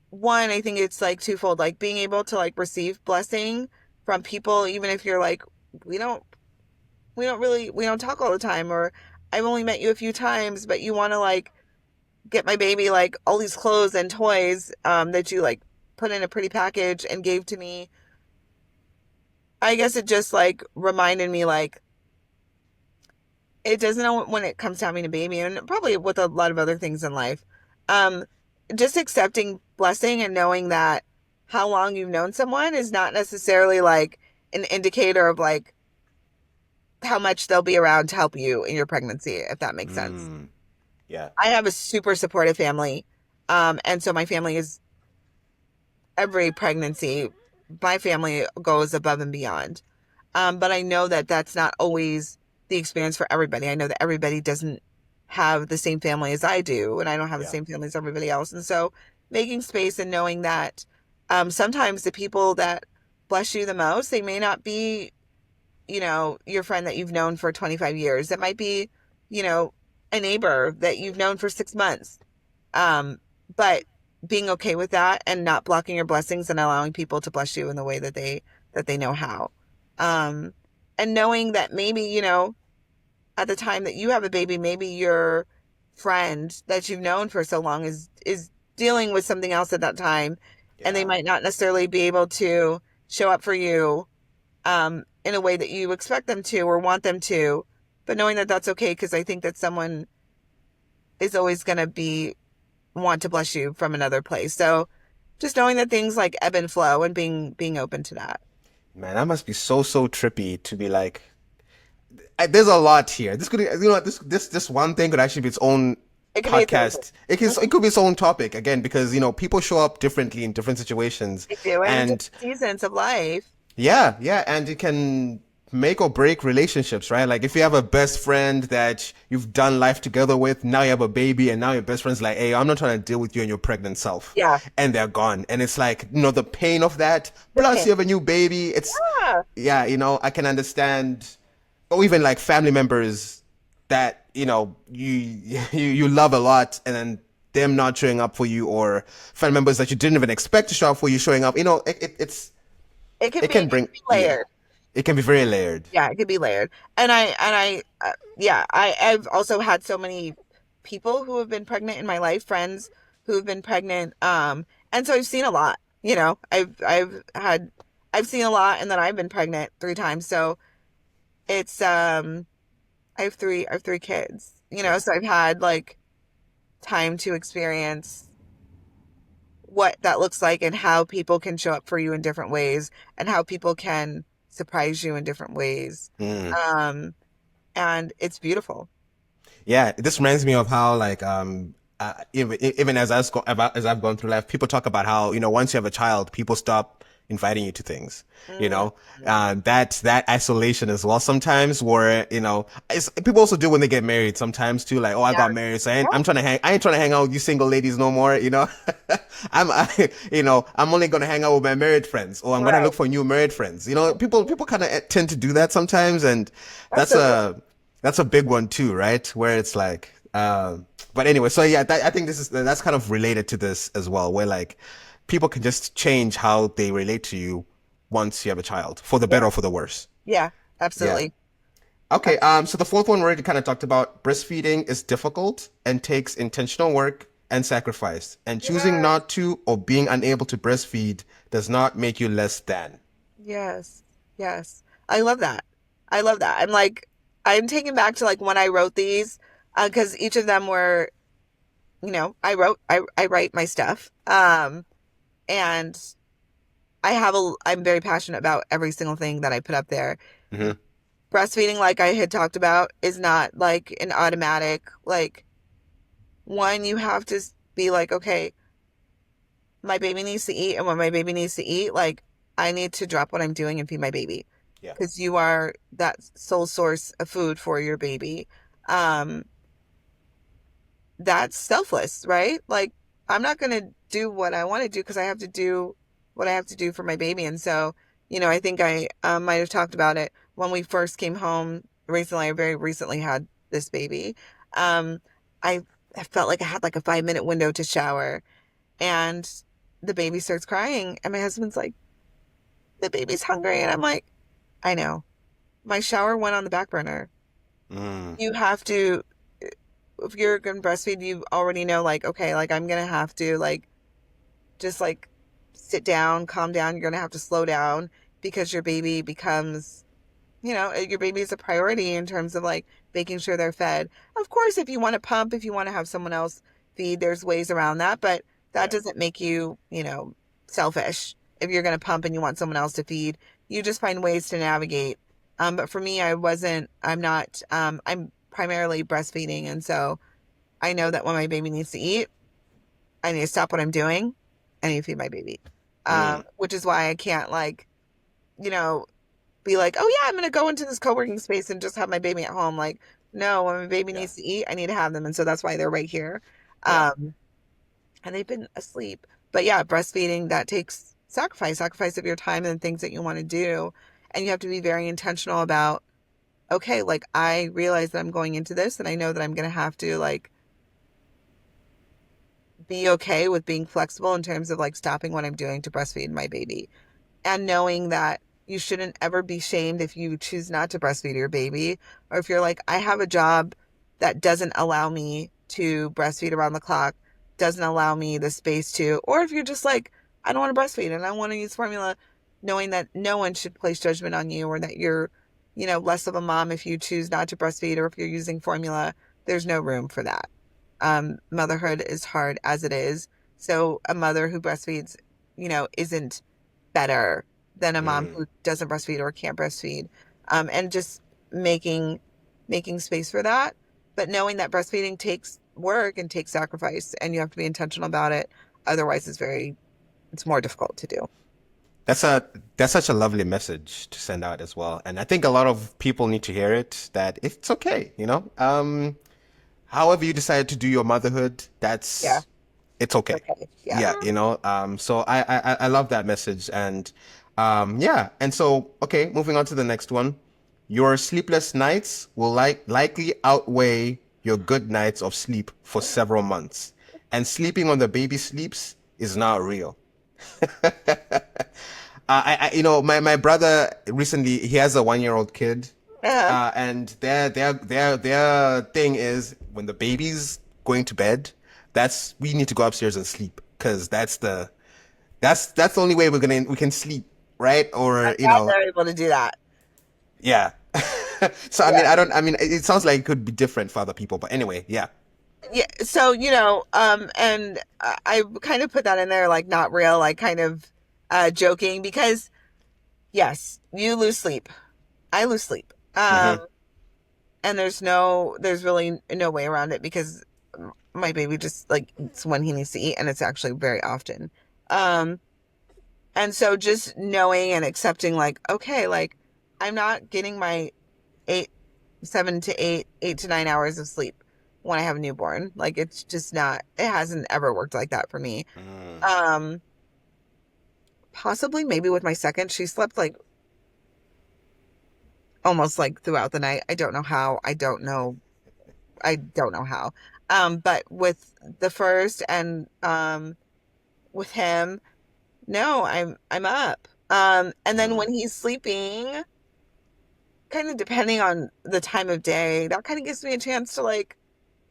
one, I think it's like twofold, like being able to like receive blessing from people, even if you're like, we don't, we don't talk all the time, or I've only met you a few times, but you want to like get my baby like all these clothes and toys, that you like put in a pretty package and gave to me. I guess it just like reminded me like it doesn't know when it comes to having a baby, and probably with a lot of other things in life. Um, just accepting blessing and knowing that how long you've known someone is not necessarily like an indicator of like how much they'll be around to help you in your pregnancy, if that makes sense. Mm. Yeah. I have a super supportive family. And so my family is every pregnancy, my family goes above and beyond. But I know that that's not always the experience for everybody. I know that everybody doesn't have the same family as I do, and I don't have the Yeah. same family as everybody else. And so making space and knowing that sometimes the people that bless you the most, they may not be, your friend that you've known for 25 years. It might be, you know, a neighbor that you've known for 6 months. Um, but being okay with that and not blocking your blessings and allowing people to bless you in the way that they know how. Um, and knowing that maybe, at the time that you have a baby, maybe your friend that you've known for so long is dealing with something else at that time, and they Yeah. might not necessarily be able to show up for you in a way that you expect them to or want them to, but knowing that that's okay, because I think that someone is always going to be want to bless you from another place. So just knowing that things like ebb and flow and being open to that. Man, that must be so trippy to be like, there's a lot here. This could, this one thing could actually be its own It could be its own thing. podcast. It could be its own topic again because people show up differently in different situations, They do, and different and seasons of life. yeah, and it can make or break relationships, right? Like if you have a best friend that you've done life together with, now you have a baby, and now your best friend's like, "Hey, I'm not trying to deal with you and your pregnant self," Yeah. and they're gone, and it's like the pain of that. The Plus, pain. you have a new baby. It's Yeah. yeah, I can understand, or even like family members that you love a lot, and then them not showing up for you, or family members that you didn't even expect to show up for you showing up. It can It be can bring, yeah, layered. it can be very layered. Yeah, it could be layered. Yeah, I've also had so many people who have been pregnant in my life, friends who have been pregnant. And so I've seen a lot, I've seen a lot, and then I've been pregnant 3 times. So it's, I have three kids, Yeah. so I've had like time to experience what that looks like and how people can show up for you in different ways and how people can surprise you in different ways. Mm. Um, and it's beautiful. Yeah, this reminds me of how like even as I've gone through life, people talk about how once you have a child, people stop inviting you to things. Mm. That isolation as well sometimes, where people also do when they get married sometimes too. Like, oh, I Yeah. got married, so Yeah. I ain't trying to hang out with you single ladies no more. I'm only gonna hang out with my married friends, or I'm gonna Right. look for new married friends. People kind of tend to do that sometimes, and That's that's so good. a big one too, right? Where it's like, but anyway, so yeah, I think that's kind of related to this as well, where like people can just change how they relate to you once you have a child, for the Yeah. better or for the worse. Yeah. Yeah. Absolutely. Okay. So the fourth one we already kind of talked about. Breastfeeding is difficult and takes intentional work and sacrifice, and choosing Yes. not to or being unable to breastfeed does not make you less than. Yes. Yes. I love that. I love that. I'm taken back to like when I wrote these, because each of them were, I write my stuff. And I'm very passionate about every single thing that I put up there. Hmm. Breastfeeding, like I had talked about, is not like an automatic, like, one, you have to be like, okay, my baby needs to eat, and when my baby needs to eat, like, I need to drop what I'm doing and feed my baby Yeah. because you are that sole source of food for your baby. Um, that's selfless, right? Like, I'm not going to do what I want to do because I have to do what I have to do for my baby. And so, I think I might have talked about it when we first came home recently. I very recently had this baby. Um, I, I felt like I had like a 5 minute window to shower, and the baby starts crying. And my husband's like, the baby's hungry. And I'm like, I know. My shower went on the back burner. Mm. You have to, if you're going to breastfeed, you already know, like, okay, like I'm going to have to, like, just like sit down, calm down. You're going to have to slow down because your baby becomes, your baby is a priority in terms of like making sure they're fed. Of course, if you want to pump, if you want to have someone else feed, there's ways around that, but that Yeah. doesn't make you, selfish. If you're going to pump and you want someone else to feed, you just find ways to navigate. But for me, I'm not, I'm primarily breastfeeding. And so I know that when my baby needs to eat, I need to stop what I'm doing. I need to feed my baby. Mm. Which is why I can't like, you know, be like, oh yeah, I'm gonna go into this co-working space and just have my baby at home. Like, no, when my baby Yeah. needs to eat, I need to have them, and so that's why they're right here. Yeah. Um, and they've been asleep. But yeah, breastfeeding that takes sacrifice of your time and things that you want to do, and you have to be very intentional about. Okay, like I realize that I'm going into this, and I know that I'm gonna have to like be okay with being flexible in terms of like stopping what I'm doing to breastfeed my baby, and knowing that you shouldn't ever be shamed if you choose not to breastfeed your baby, or if you're like, I have a job that doesn't allow me to breastfeed around the clock, doesn't allow me the space to, or if you're just like, I don't want to breastfeed and I want to use formula, knowing that no one should place judgment on you, or that you're, less of a mom if you choose not to breastfeed, or if you're using formula. There's no room for that. Motherhood is hard as it is. So a mother who breastfeeds, isn't better than a mom Mm. who doesn't breastfeed or can't breastfeed. And just making making space for that, but knowing that breastfeeding takes work and takes sacrifice, and you have to be intentional about it. Otherwise, it's more difficult to do. That's a that's such a lovely message to send out as well. And I think a lot of people need to hear it that it's okay, you know? However you decide to do your motherhood, Yeah, it's it's okay. okay. Yeah. Yeah, you know. So I love that message. And yeah. And so okay, moving on to the next one. Your sleepless nights will likely outweigh your good nights of sleep for several months. And sleeping on the baby sleeps is not real. My brother recently, he has a 1 year old kid, Uh-huh. and their thing is when the baby's going to bed, that's we need to go upstairs and sleep because that's the only way we can sleep, right? I'm Or glad they're able to do that. yeah. So I mean, Yeah. it sounds like it could be different for other people, but anyway, yeah. Yeah. So, and I kind of put that in there, like not real, like kind of joking, because yes, you lose sleep. I lose sleep. Hmm. And there's really no way around it because my baby just like eats when he needs to eat, and it's actually very often. Um, and so just knowing and accepting, like, okay, like I'm not getting my eight, 7 to 8, 8 to 9 hours of sleep when I have a newborn. Like it's just not, it hasn't ever worked like that for me. Mm. Um, Possibly maybe with my second, she slept like almost like throughout the night. I don't know how. I don't know how. But with the first and with him, no, I'm up. And then Mm. when he's sleeping, kind of depending on the time of day, that kind of gives me a chance to like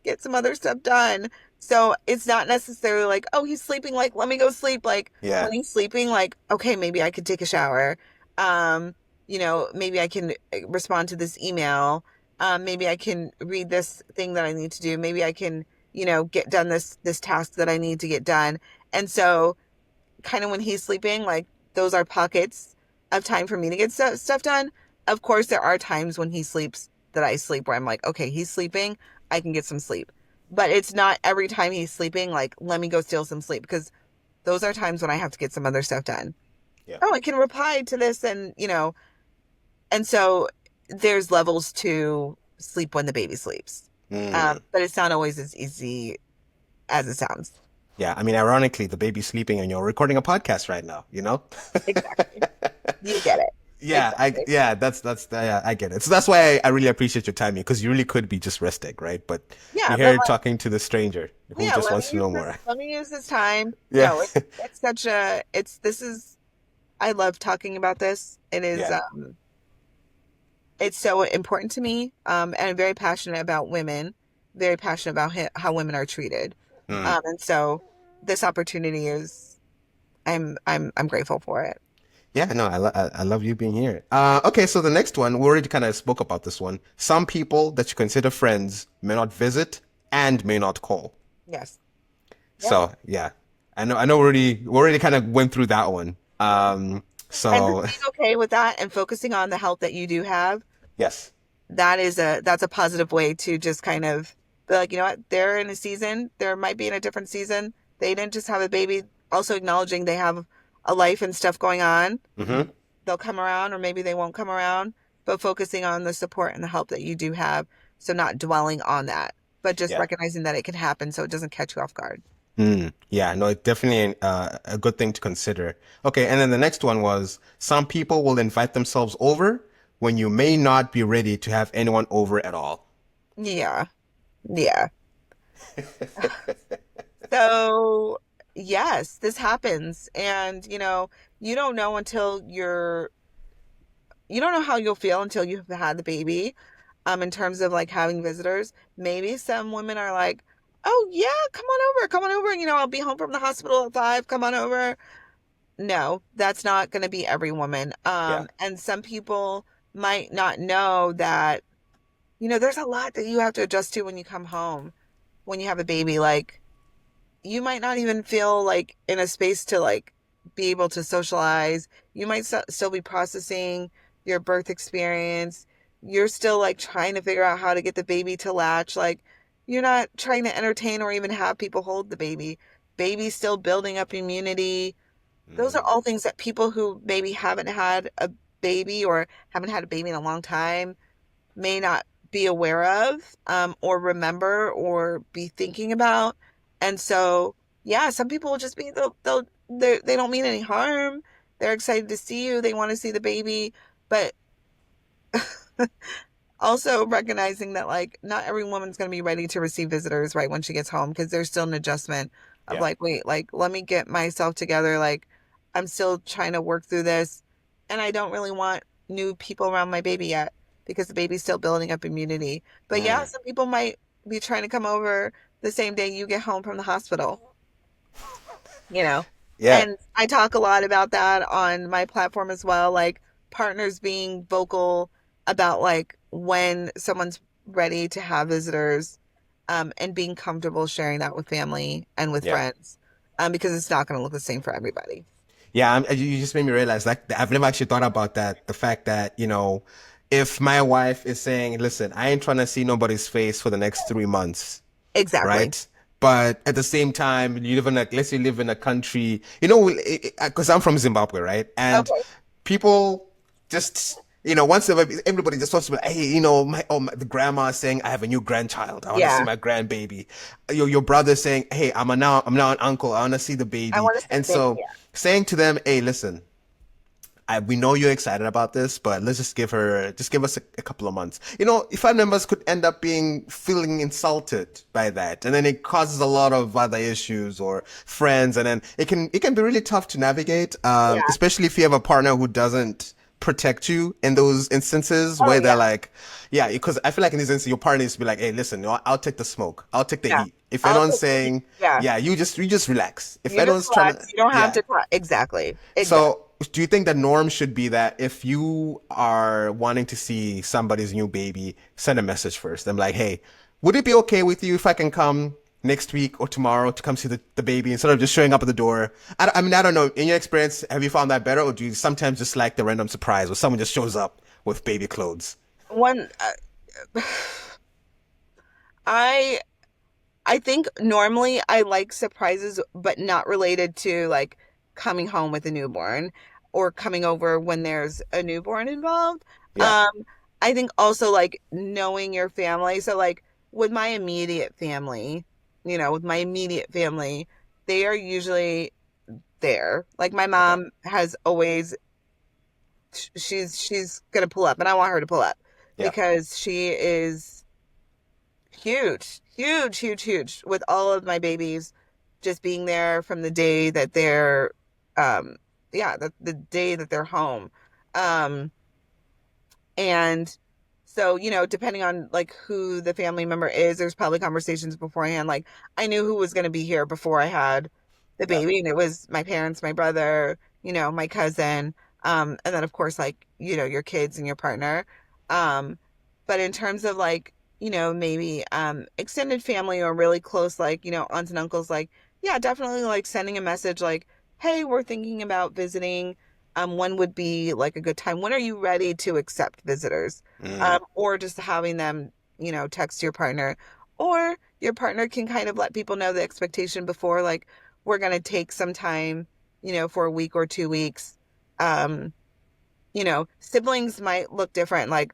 get some other stuff done. So it's not necessarily like, oh, he's sleeping, like, let me go sleep. Like Yeah. when he's sleeping, like, okay, maybe I could take a shower. Um, maybe I can respond to this email. Maybe I can read this thing that I need to do. Maybe I can, get done this task that I need to get done. And so kind of when he's sleeping, like those are pockets of time for me to get stuff done. Of course, there are times when he sleeps that I sleep where I'm like, okay, he's sleeping, I can get some sleep. But it's not every time he's sleeping, like, let me go steal some sleep, because those are times when I have to get some other stuff done. Yeah. oh, I can reply to this, and and so there's levels to sleep when the baby sleeps. Mm. But it's not always as easy as it sounds. Yeah. I mean, ironically, the baby's sleeping and you're recording a podcast right now, you know? Exactly. You get it. Yeah, Exactly. yeah, I get it. So that's why I really appreciate your timing because you really could be just resting, right? But Yeah, you're but here talking to the stranger who yeah, just wants to know more. let me use this time. Yeah. No, it's such a it's this is I love talking about this. It is Yeah. it's so important to me. And I'm very passionate about women, very passionate about how women are treated. Mm. And so this opportunity is I'm grateful for it. Yeah, no, I love you being here. Okay, so the next one, we already kind of spoke about this one. Some people that you consider friends may not visit and may not call. Yes. Yeah. So yeah, I know, we already kind of went through that one. And just So being okay with that and focusing on the help that you do have, yes, that's a positive way to just kind of be like, you know what, they're in a season, there might be in a different season. They didn't just have a baby, also acknowledging they have a life and stuff going on. mm-hmm. They'll come around or maybe they won't come around, but focusing on the support and the help that you do have. So not dwelling on that, but just Yeah. recognizing that it can happen so it doesn't catch you off guard. Mm, yeah, no, it's definitely a good thing to consider. Okay, and then the next one was some people will invite themselves over when you may not be ready to have anyone over at all. Yeah. Yeah. So, yes, this happens. And, you don't know until you don't know how you'll feel until you've had the baby. In terms of like having visitors, maybe some women are like, oh, yeah, come on over. I'll be home from the hospital at 5. Come on over. No, that's not going to be every woman. Yeah. And some people might not know that, there's a lot that you have to adjust to when you come home, when you have a baby. Like, you might not even feel like in a space to like be able to socialize. You might still be processing your birth experience. You're still like trying to figure out how to get the baby to latch. Like, you're not trying to entertain or even have people hold the baby. Baby's still building up immunity. Those are Mm, all things that people who maybe haven't had a baby or haven't had a baby in a long time may not be aware of, or remember or be thinking about. And so, yeah, some people will just be they don't mean any harm. They're excited to see you. They want to see the baby, but also recognizing that like not every woman's going to be ready to receive visitors right when she gets home because there's still an adjustment of yeah. like, wait, like let me get myself together. Like I'm still trying to work through this, and I don't really want new people around my baby yet because the baby's still building up immunity. But yeah, Mm, some people might be trying to come over the same day you get home from the hospital, you know. yeah. And I talk a lot about that on my platform as well, like partners being vocal about like when someone's ready to have visitors, and being comfortable sharing that with family and with Yeah. friends, because it's not going to look the same for everybody. Yeah, you just made me realize like I've never actually thought about that. The fact that, if my wife is saying, listen, I ain't trying to see nobody's face for the next 3 months, Exactly. right? But at the same time, you live in let's say you live in a country, because I'm from Zimbabwe, right? And Okay. people just, once everybody just talks about, hey, the grandma is saying, I have a new grandchild. I want to see Yeah. my grandbaby. Your brother saying, hey, I'm now an uncle. I want to see the I baby. want to see the And baby. so saying to them, hey, listen, we know you're excited about this, but let's just give us a couple of months. Family members could end up feeling insulted by that, and then it causes a lot of other issues or friends, and then it can be really tough to navigate, Yeah. especially if you have a partner who doesn't protect you in those instances Oh where yeah. they're like, yeah, because I feel like in these instances, your partner needs to be like, hey, listen, I'll take the smoke, I'll take the Yeah. heat. If I'll anyone's take the saying, yeah. yeah, you just relax. If You just anyone's trying to, relax. You don't have yeah. to talk. Exactly. Exactly. So, do you think the norm should be that if you are wanting to see somebody's new baby, send a message first? I'm like, hey, would it be okay with you if I can come next week or tomorrow to come see the baby instead of just showing up at the door? I mean, I don't know. In your experience, have you found that better, or do you sometimes just like the random surprise where someone just shows up with baby clothes? One, I I think normally I like surprises, but not related to like coming home with a newborn or coming over when there's a newborn involved. Yeah. Um, I think also like knowing your family. So like with my immediate family, with my immediate family, they are usually there. Like my Okay. mom has always she's gonna pull up, and I want her to pull up Yeah. because she is huge, huge, huge, huge with all of my babies just being there from the day that they're yeah, the day that they're home. Um and so, depending on like who the family member is, there's probably conversations beforehand. Like I knew who was going to be here before I had the Yeah. baby, and it was my parents, my brother, my cousin, and then of course like, your kids and your partner. Um, but in terms of like, maybe extended family or really close, like, aunts and uncles, like, yeah, definitely like sending a message like, hey, we're thinking about visiting, when would be like a good time? When are you ready to accept visitors? Mm. Or just having them, text your partner, or your partner can kind of let people know the expectation before, like, we're going to take some time, for a week or 2 weeks. Um, Siblings might look different. Like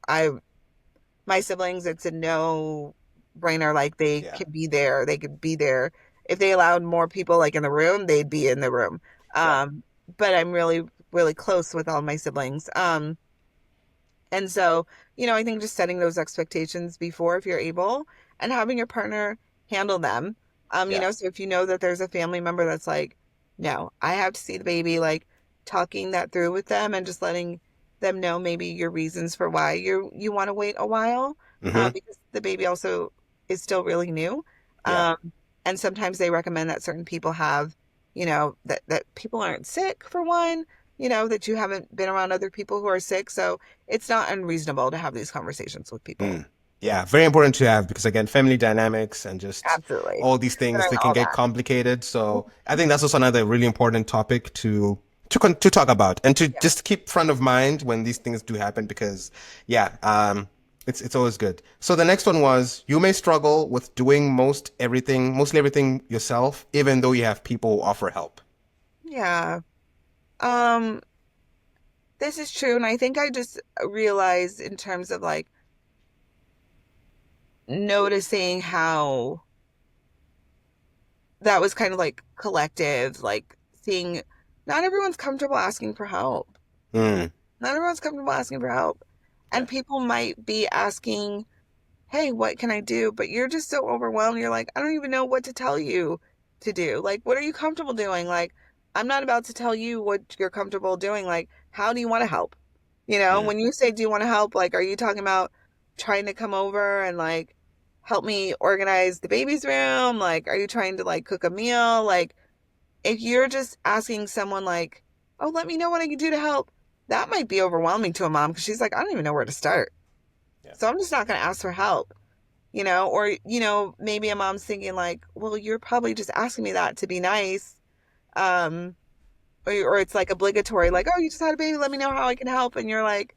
my siblings, it's a no brainer. Like they Yeah. could be there. They could be there. If they allowed more people like in the room, they'd be in the room. Yeah. But I'm really, really close with all my siblings. And so, I think just setting those expectations before, if you're able, and having your partner handle them. Yeah. So if you know that there's a family member that's like, no, I have to see the baby, like talking that through with them and just letting them know maybe your reasons for why you want to wait a while, Mm-hmm. because the baby also is still really new. Yeah. Um, and sometimes they recommend that certain people have, that people aren't sick for one, that you haven't been around other people who are sick. So it's not unreasonable to have these conversations with people. Mm. Yeah, very important to have because again, family dynamics and just Absolutely. all these things Considering they can all get that. complicated. So I think that's also another really important topic to talk about and to Yeah. just keep front of mind when these things do happen because yeah, it's always good. So the next one was you may struggle with doing mostly everything yourself, even though you have people who offer help. Yeah. Um, this is true. And I think I just realized in terms of like noticing how that was kind of like collective, like seeing not everyone's comfortable asking for help. Mm, Not everyone's comfortable asking for help. yeah. And people might be asking, hey, what can I do? But you're just so overwhelmed. You're like, I don't even know what to tell you to do. Like, what are you comfortable doing? Like, I'm not about to tell you what you're comfortable doing. Like, how do you want to help? Mm, When you say, do you want to help? Like, are you talking about trying to come over and like help me organize the baby's room? Like, are you trying to like cook a meal? Like, if you're just asking someone like, oh, let me know what I can do to help, that might be overwhelming to a mom because she's like, I don't even know where to start. yeah. So I'm just not going to ask for help, or, maybe a mom's thinking like, well, you're probably just asking me that to be nice. Um, or it's like obligatory, like, oh, you just had a baby, let me know how I can help. And you're like,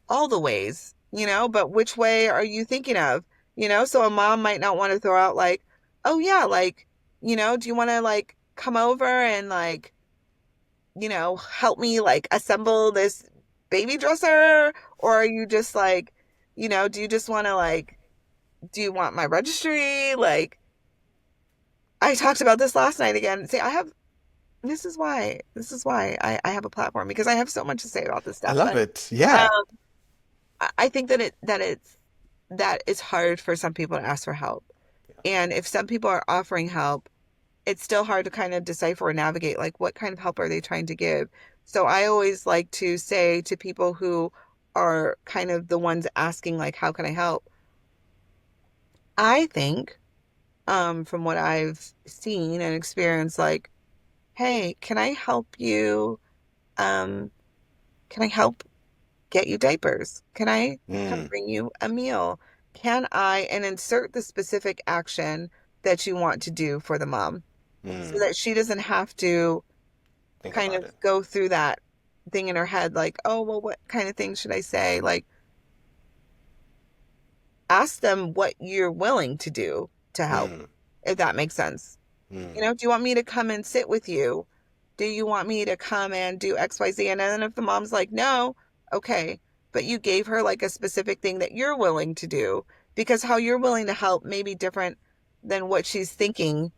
all the ways, but which way are you thinking of? So a mom might not want to throw out like, oh yeah, like, do you want to like come over and like, help me like assemble this baby dresser? Or are you just like, do you just want to like, do you want my registry? Like, I talked about this last night again. See, this is why I have a platform, because I have so much to say about this I stuff. love But it. Yeah. um, I think that it's hard for some people to ask for help. And if some people are offering help, it's still hard to kind of decipher and navigate like what kind of help are they trying to give. So I always like to say to people who are kind of the ones asking like, how can I help? I think, from what I've seen and experienced, like, hey, can I help you? Um, can I help get you diapers? Can I come Mm, bring you a meal? Can I, and insert the specific action that you want to do for the mom so mm. that she doesn't have to Think kind about of it. go through that thing in her head, like, oh, well, what kind of thing should I say? Like, ask them what you're willing to do to help, Mm, if that makes sense. mm. Do you want me to come and sit with you do you want me to come and do XYZ? And then if the mom's like, no, okay. But you gave her like a specific thing that you're willing to do, because how you're willing to help may be different than what she's thinking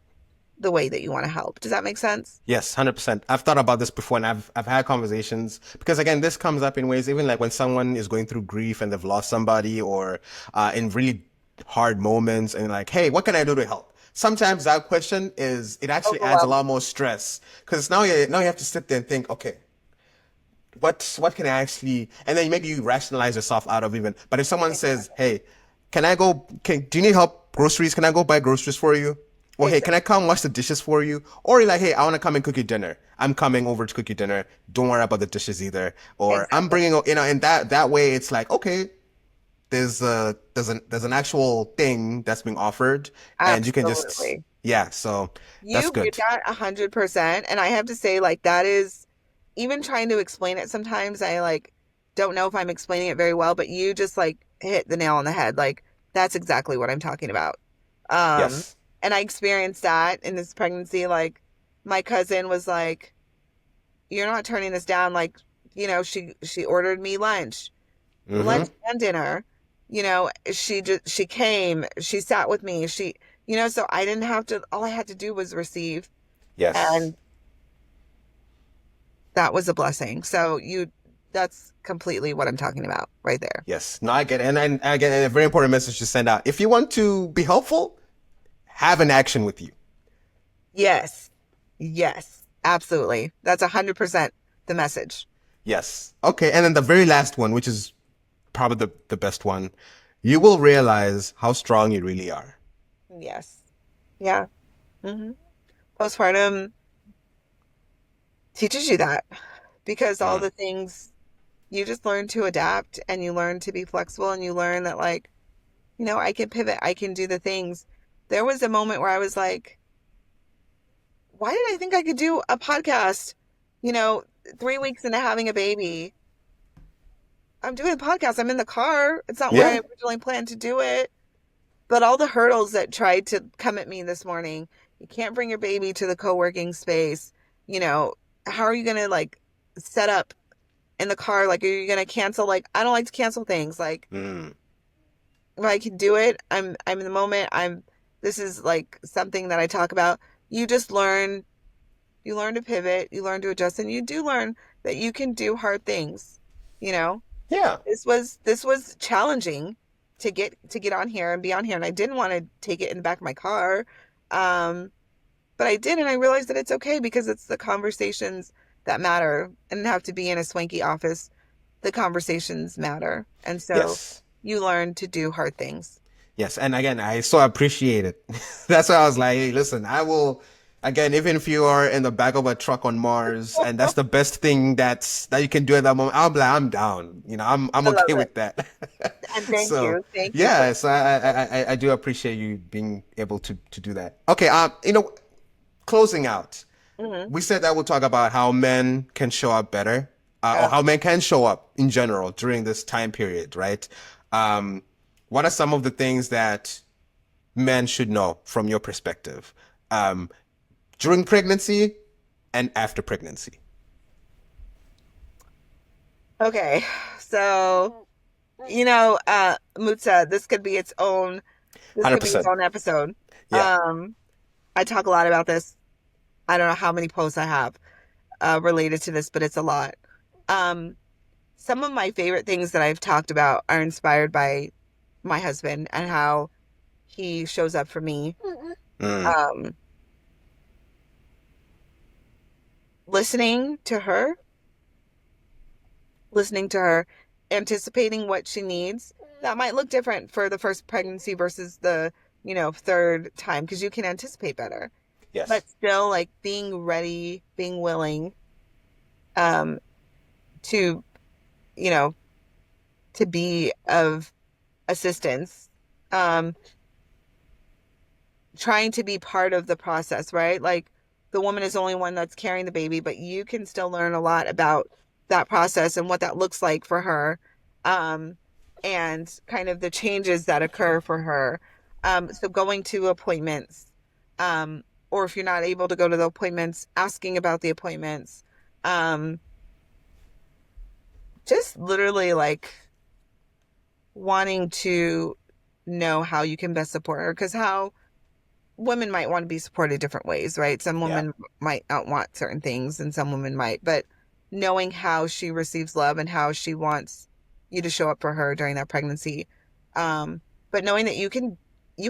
the way that you want to help. Does that make sense? Yes, 100%. I've thought about this before, and I've had conversations because again, this comes up in ways even like when someone is going through grief and they've lost somebody, or in really hard moments, and like, hey, what can I do to help? Sometimes that question is it actually adds a Overwhelmed. lot more stress because now you have to sit there and think, okay, what can I actually, and then maybe you rationalize yourself out of even. But if someone says, hey, can I go? Do you need help groceries? Can I go buy groceries for you? Or hey, can Exactly. I come wash the dishes for you? Or you're like, hey, I want to come and cook you dinner. I'm coming over to cook you dinner. Don't worry about the dishes either. Or I'm Exactly. bringing, and that way it's like, okay, there's an actual thing that's being offered, and you can just Absolutely. yeah. So that's You get good. that 100%. And I have to say, like, that is, even trying to explain it sometimes, I like don't know if I'm explaining it very well, but you just like hit the nail on the head. Like, that's exactly what I'm talking about. Um, Yes. and I experienced that in this pregnancy. Like, my cousin was like, you're not turning this down. Like, she ordered me Mm-hmm. lunch and dinner. She came, she sat with me. So I didn't have to, all I had to do was receive. Yes. And that was a blessing. That's completely what I'm talking about right there. Yes. No, I get it. And again, a very important message to send out. If you want to be helpful, have an action with you. Yes. Yes. Absolutely. That's 100% the message. Yes. Okay. And then the very last one, which is probably the best one, you will realize how strong you really are. Yes. Yeah. hmm Postpartum teaches you that, because all Mm. the things, you just learn to adapt and you learn to be flexible and you learn that, like, I can pivot, I can do the things. There was a moment where I was like, why did I think I could do a podcast? You know, 3 weeks into having a baby, I'm doing a podcast. I'm in the car. It's not where I Yeah. originally planned to do it. But all the hurdles that tried to come at me this morning, you can't bring your baby to the co-working space. You know, how are you going to like set up in the car? Like, are you going to cancel? Like, I don't like to cancel things. Like, Mm. if I can do it, I'm in the moment. This is like something that I talk about. You just learn to pivot, you learn to adjust, and you do learn that you can do hard things. You know, Yeah. this was challenging to get on here and be on here, and I didn't want to take it in the back of my car. Um, but I did, and I realized that it's okay, because it's the conversations that matter, and have to be in a swanky office. The conversations matter. And so Yes. you learn to do hard things. Yes. And again, I so appreciate it. That's why I was like, hey, listen, I will. Again, even if you are in the back of a truck on Mars, and that's the best thing that you can do at that moment, I'm like, I'm down. I'm I love okay it. with that. And thank So you. Thank you for yeah, so I do appreciate you being able to do that. Okay, closing out, hmm we said that we'll talk about how men can show up better, or uh, how men can show up in general during this time period, right? Um, what are some of the things that men should know from your perspective, um, during pregnancy and after pregnancy? okay. So, Mutsa, this could be its 100%. own episode. Yeah. Um, I talk a lot about this. I don't know how many posts I have related to this, but it's a lot. Um, some of my favorite things that I've talked about are inspired by my husband and how he shows up for me. Mm. Um, listening to her, listening to her, anticipating what she needs. That might look different for the first pregnancy versus the, third time, because you can anticipate better. Yes. But still, like, being ready, being willing, um, to, you know, to be of assistance, um, trying to be part of the process, right? Like, the woman is the only one that's carrying the baby, but you can still learn a lot about that process and what that looks like for her, um, and kind of the changes that occur for her. So going to appointments, um, or if you're not able to go to the appointments, asking about the appointments. Um, just literally like wanting to know how you can best support her, because how women might want to be supported different ways, right? Some Yeah. women might not want certain things and some women might, but knowing how she receives love and how she wants you to show up for her during that pregnancy. Um, but knowing that you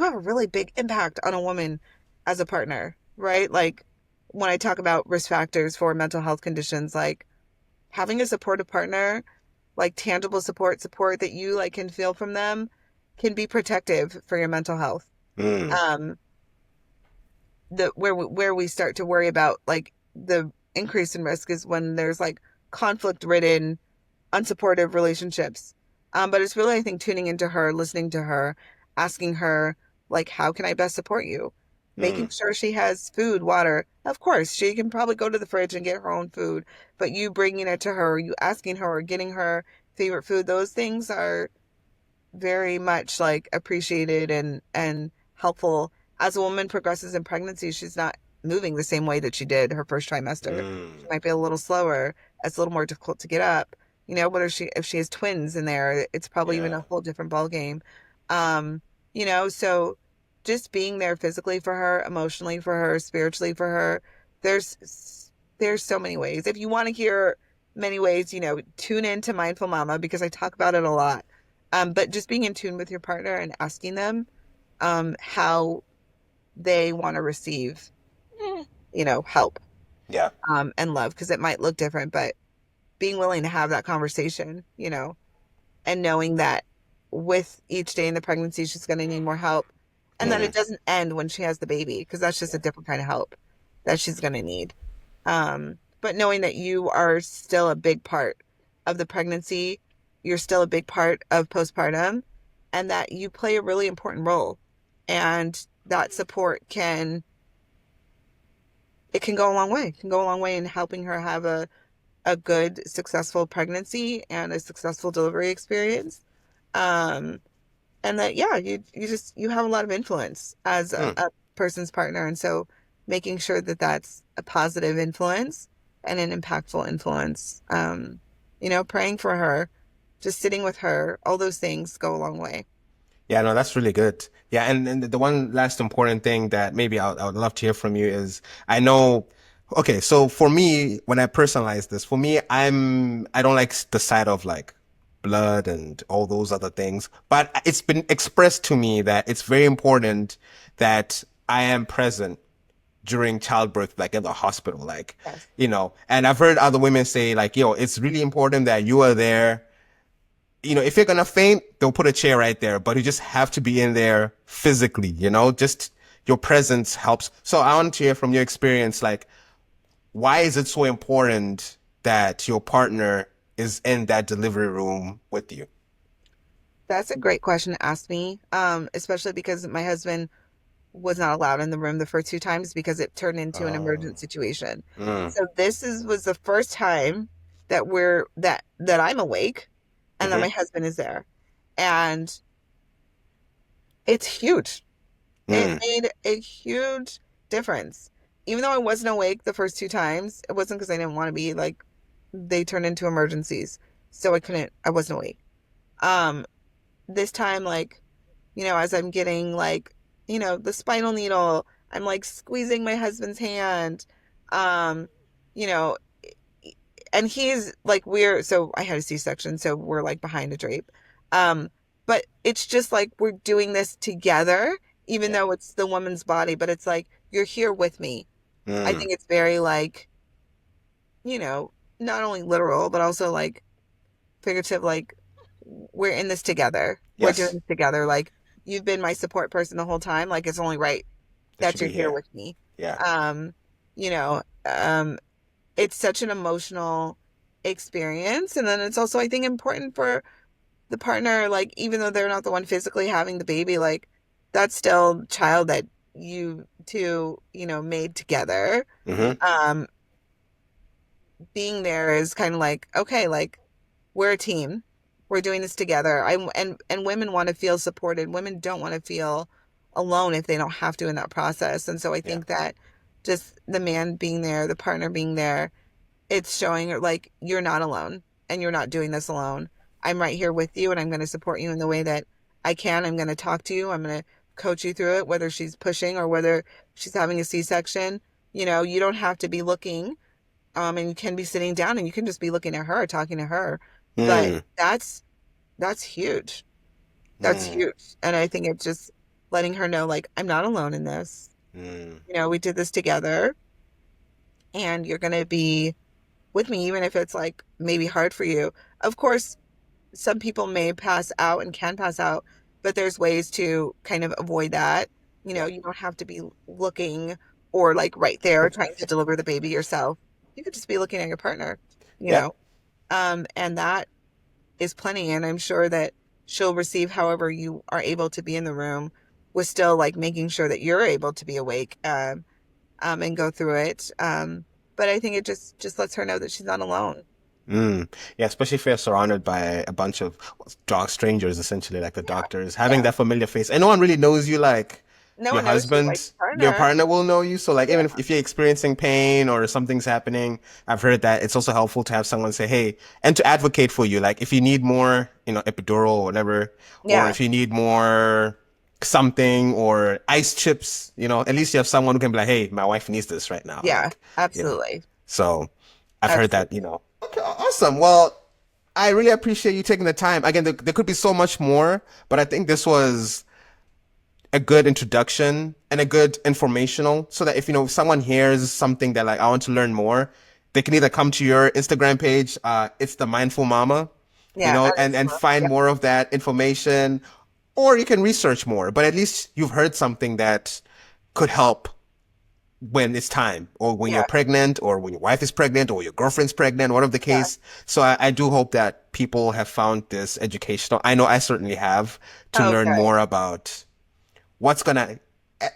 have a really big impact on a woman as a partner, right? Like when I talk about risk factors for mental health conditions, like having a supportive partner, like tangible support that you like can feel from them, can be protective for your mental health. Mm. Um, where we start to worry about like the increase in risk is when there's like conflict ridden, unsupportive relationships. But it's really, I think, tuning into her, listening to her, asking her, like, how can I best support you? Making Mm. sure she has food, water. Of course, she can probably go to the fridge and get her own food, but you bringing it to her, you asking her, or getting her favorite food, those things are very much like appreciated and helpful. As a woman progresses in pregnancy, she's not moving the same way that she did her first trimester. She Mm. might be a little slower. It's a little more difficult to get up. What if she has twins in there? It's probably even Yeah. a whole different ball game. Um, so just being there physically for her, emotionally for her, spiritually for her. There's so many ways. If you want to hear many ways, tune in to Mindful Mama because I talk about it a lot. But just being in tune with your partner and asking them how they want to receive, help Yeah. and love, because it might look different, but being willing to have that conversation, and knowing that with each day in the pregnancy, she's going to need more help, and that Mm. it doesn't end when she has the baby, because that's just Yeah. a different kind of help that she's going to need. But knowing that you are still a big part of the pregnancy, you're still a big part of postpartum, and that you play a really important role. And that support it can go a long way. It can go a long way in helping her have a good, successful pregnancy and a successful delivery experience. Um, and that, yeah, you have a lot of influence as Mm. a person's partner. And so making sure that that's a positive influence and an impactful influence. Praying for her, just sitting with her, all those things go a long way. Yeah, no, that's really good. Yeah, and the one last important thing that maybe I would love to hear from you is I know, okay, so for me, when I personalize this, for me, I don't like the side of like blood and all those other things, but it's been expressed to me that it's very important that I am present during childbirth, like in the hospital, like, Yes. and I've heard other women say like, it's really important that you are there. If you're gonna faint, they'll put a chair right there, but you just have to be in there physically, just your presence helps. So I want to hear from your experience, like, why is it so important that your partner is in that delivery room with you? That's a great question to ask me, especially because my husband was not allowed in the room the first two times because it turned into an Oh. emergent situation. Mm. So was the first time that I'm awake and that Mm-hmm. my husband is there. And it's huge. It Mm. made a huge difference. Even though I wasn't awake the first two times, it wasn't because I didn't want to be, like, they turned into emergencies. So I wasn't awake. Um, this time, like, as I'm getting like, the spinal needle, I'm like squeezing my husband's hand. Um, you know, and he's like so I had a C-section, so we're like behind a drape. Um, but it's just like we're doing this together, even Yeah. though it's the woman's body, but it's like you're here with me. I Mm. think it's very like, you know, not only literal, but also like figurative, like we're in this together. We're doing Yes. this together. Like you've been my support person the whole time. Like it's only right That should that you're be here here. with me. Yeah. Um, you know, um, it's such an emotional experience. And then it's also, I think, important for the partner, like, even though they're not the one physically having the baby, like, that's still child that you two, made together. Mm-hmm. Um, Being there is kind of like, okay, like, we're a team. We're doing this together. And women want to feel supported. Women don't want to feel alone if they don't have to in that process. And so I Yeah. think that just the man being there, the partner being there, it's showing her like you're not alone and you're not doing this alone. I'm right here with you and I'm going to support you in the way that I can. I'm going to talk to you. I'm going to coach you through it, whether she's pushing or whether she's having a C-section. You know, you don't have to be looking, and you can be sitting down and you can just be looking at her, talking to her. But Mm, that's huge. That's mm, huge. And I think it's just letting her know, like, I'm not alone in this. mm. You know, we did this together and you're going to be with me, even if it's like maybe hard for you. Of course, some people may pass out and can pass out, but there's ways to kind of avoid that. You know, Yep. you don't have to be looking or like right there trying to deliver the baby yourself. You could just be looking at your partner, you Yep. know. And that is plenty. And I'm sure that she'll receive however you are able to be in the room with still like making sure that you're able to be awake, and go through it. But I think it just lets her know that she's not alone. Mm. Yeah, especially if you're surrounded by a bunch of dog strangers, essentially, like the Yeah. doctors, having Yeah. that familiar face. And no one really knows you like No your one knows you like husband, your your partner. partner will know you. So like even Yeah. if you're experiencing pain or something's happening, I've heard that it's also helpful to have someone say, hey, and to advocate for you. Like if you need more, epidural or whatever, or Yeah. if you need more something or ice chips, at least you have someone who can be like, hey, my wife needs this right now. Yeah. You know. Absolutely. So I've heard Absolutely. that. Okay, awesome. Well, I really appreciate you taking the time. Again, there could be so much more, but I think this was a good introduction and a good informational so that if, someone hears something that like, I want to learn more, they can either come to your Instagram page, it's the Mindful Mama, Yeah. and find Yeah. more of that information, or you can research more, but at least you've heard something that could help when it's time, or when you're Yeah. pregnant, or when your wife is pregnant, or your girlfriend's pregnant, whatever the Yeah. case. So I do hope that people have found this educational. I know I certainly have, to Oh, learn good. more about what's gonna,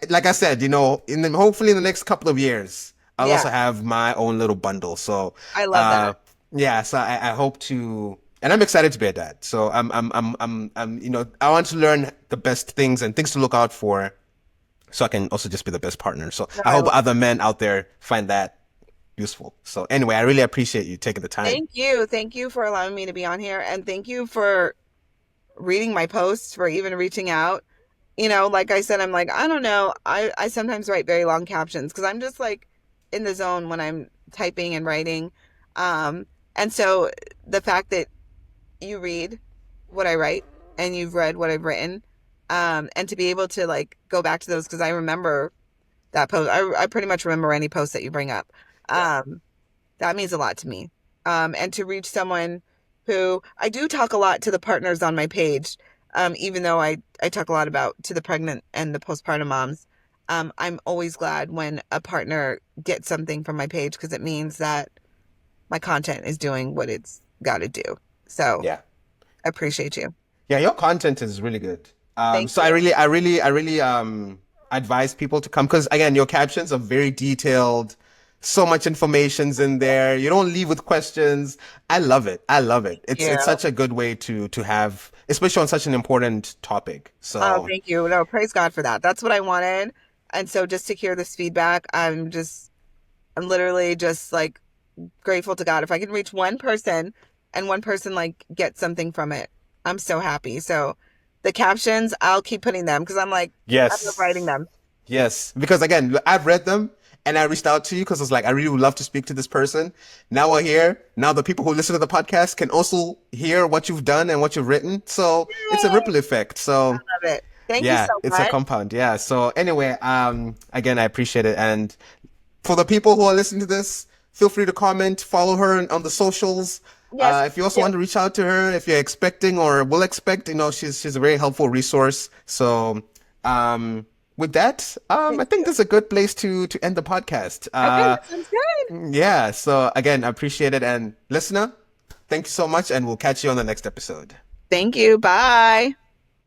like I said, hopefully in the next couple of years, I'll Yeah. also have my own little bundle. So, I love uh, that. yeah, so I hope to, and I'm excited to be a dad. So I want to learn the best things and things to look out for so I can also just be the best partner. So No, I I hope love other men out there find that useful. So anyway, I really appreciate you taking the time. Thank you. Thank you for allowing me to be on here. And thank you for reading my posts, for even reaching out. You know, like I said, I'm like, I don't know. I sometimes write very long captions because I'm just like in the zone when I'm typing and writing. And so the fact that you read what I write and you've read what I've written, and to be able to like go back to those because I remember that post. I pretty much remember any post that you bring up. Yeah. Um, that means a lot to me. And to reach someone who I do talk a lot to the partners on my page, even though I talk a lot about to the pregnant and the postpartum moms. I'm always glad when a partner gets something from my page because it means that my content is doing what it's got to do. So Yeah. I appreciate you. Yeah, your content is really good. Thank So you. I really advise people to come because again, your captions are very detailed. So much information's in there. You don't leave with questions. I love it. I love it. It's Yeah. such a good way to have, especially on such an important topic. Oh, So thank you. No, praise God for that. That's what I wanted. And so just to hear this feedback, I'm literally just like grateful to God. If I can reach one person and one person like get something from it, I'm so happy. So the captions, I'll keep putting them because I'm like, I love yes. writing them. Yes, because again, I've read them and I reached out to you because I was like, I really would love to speak to this person. Now we're here. Now the people who listen to the podcast can also hear what you've done and what you've written. So it's a Yay! ripple effect. So Love it. Thank you yeah, so it's a much. compound. Yeah. So anyway, again, I appreciate it. And for the people who are listening to this, feel free to comment, follow her on the socials. Yes. If you also Yep. want to reach out to her, if you're expecting or will expect, she's a very helpful resource. So, with that, Thank I think you. that's a good place to end the podcast. Okay, that sounds good. Yeah. So again, I appreciate it, and listener, thank you so much, and we'll catch you on the next episode. Thank you. Bye.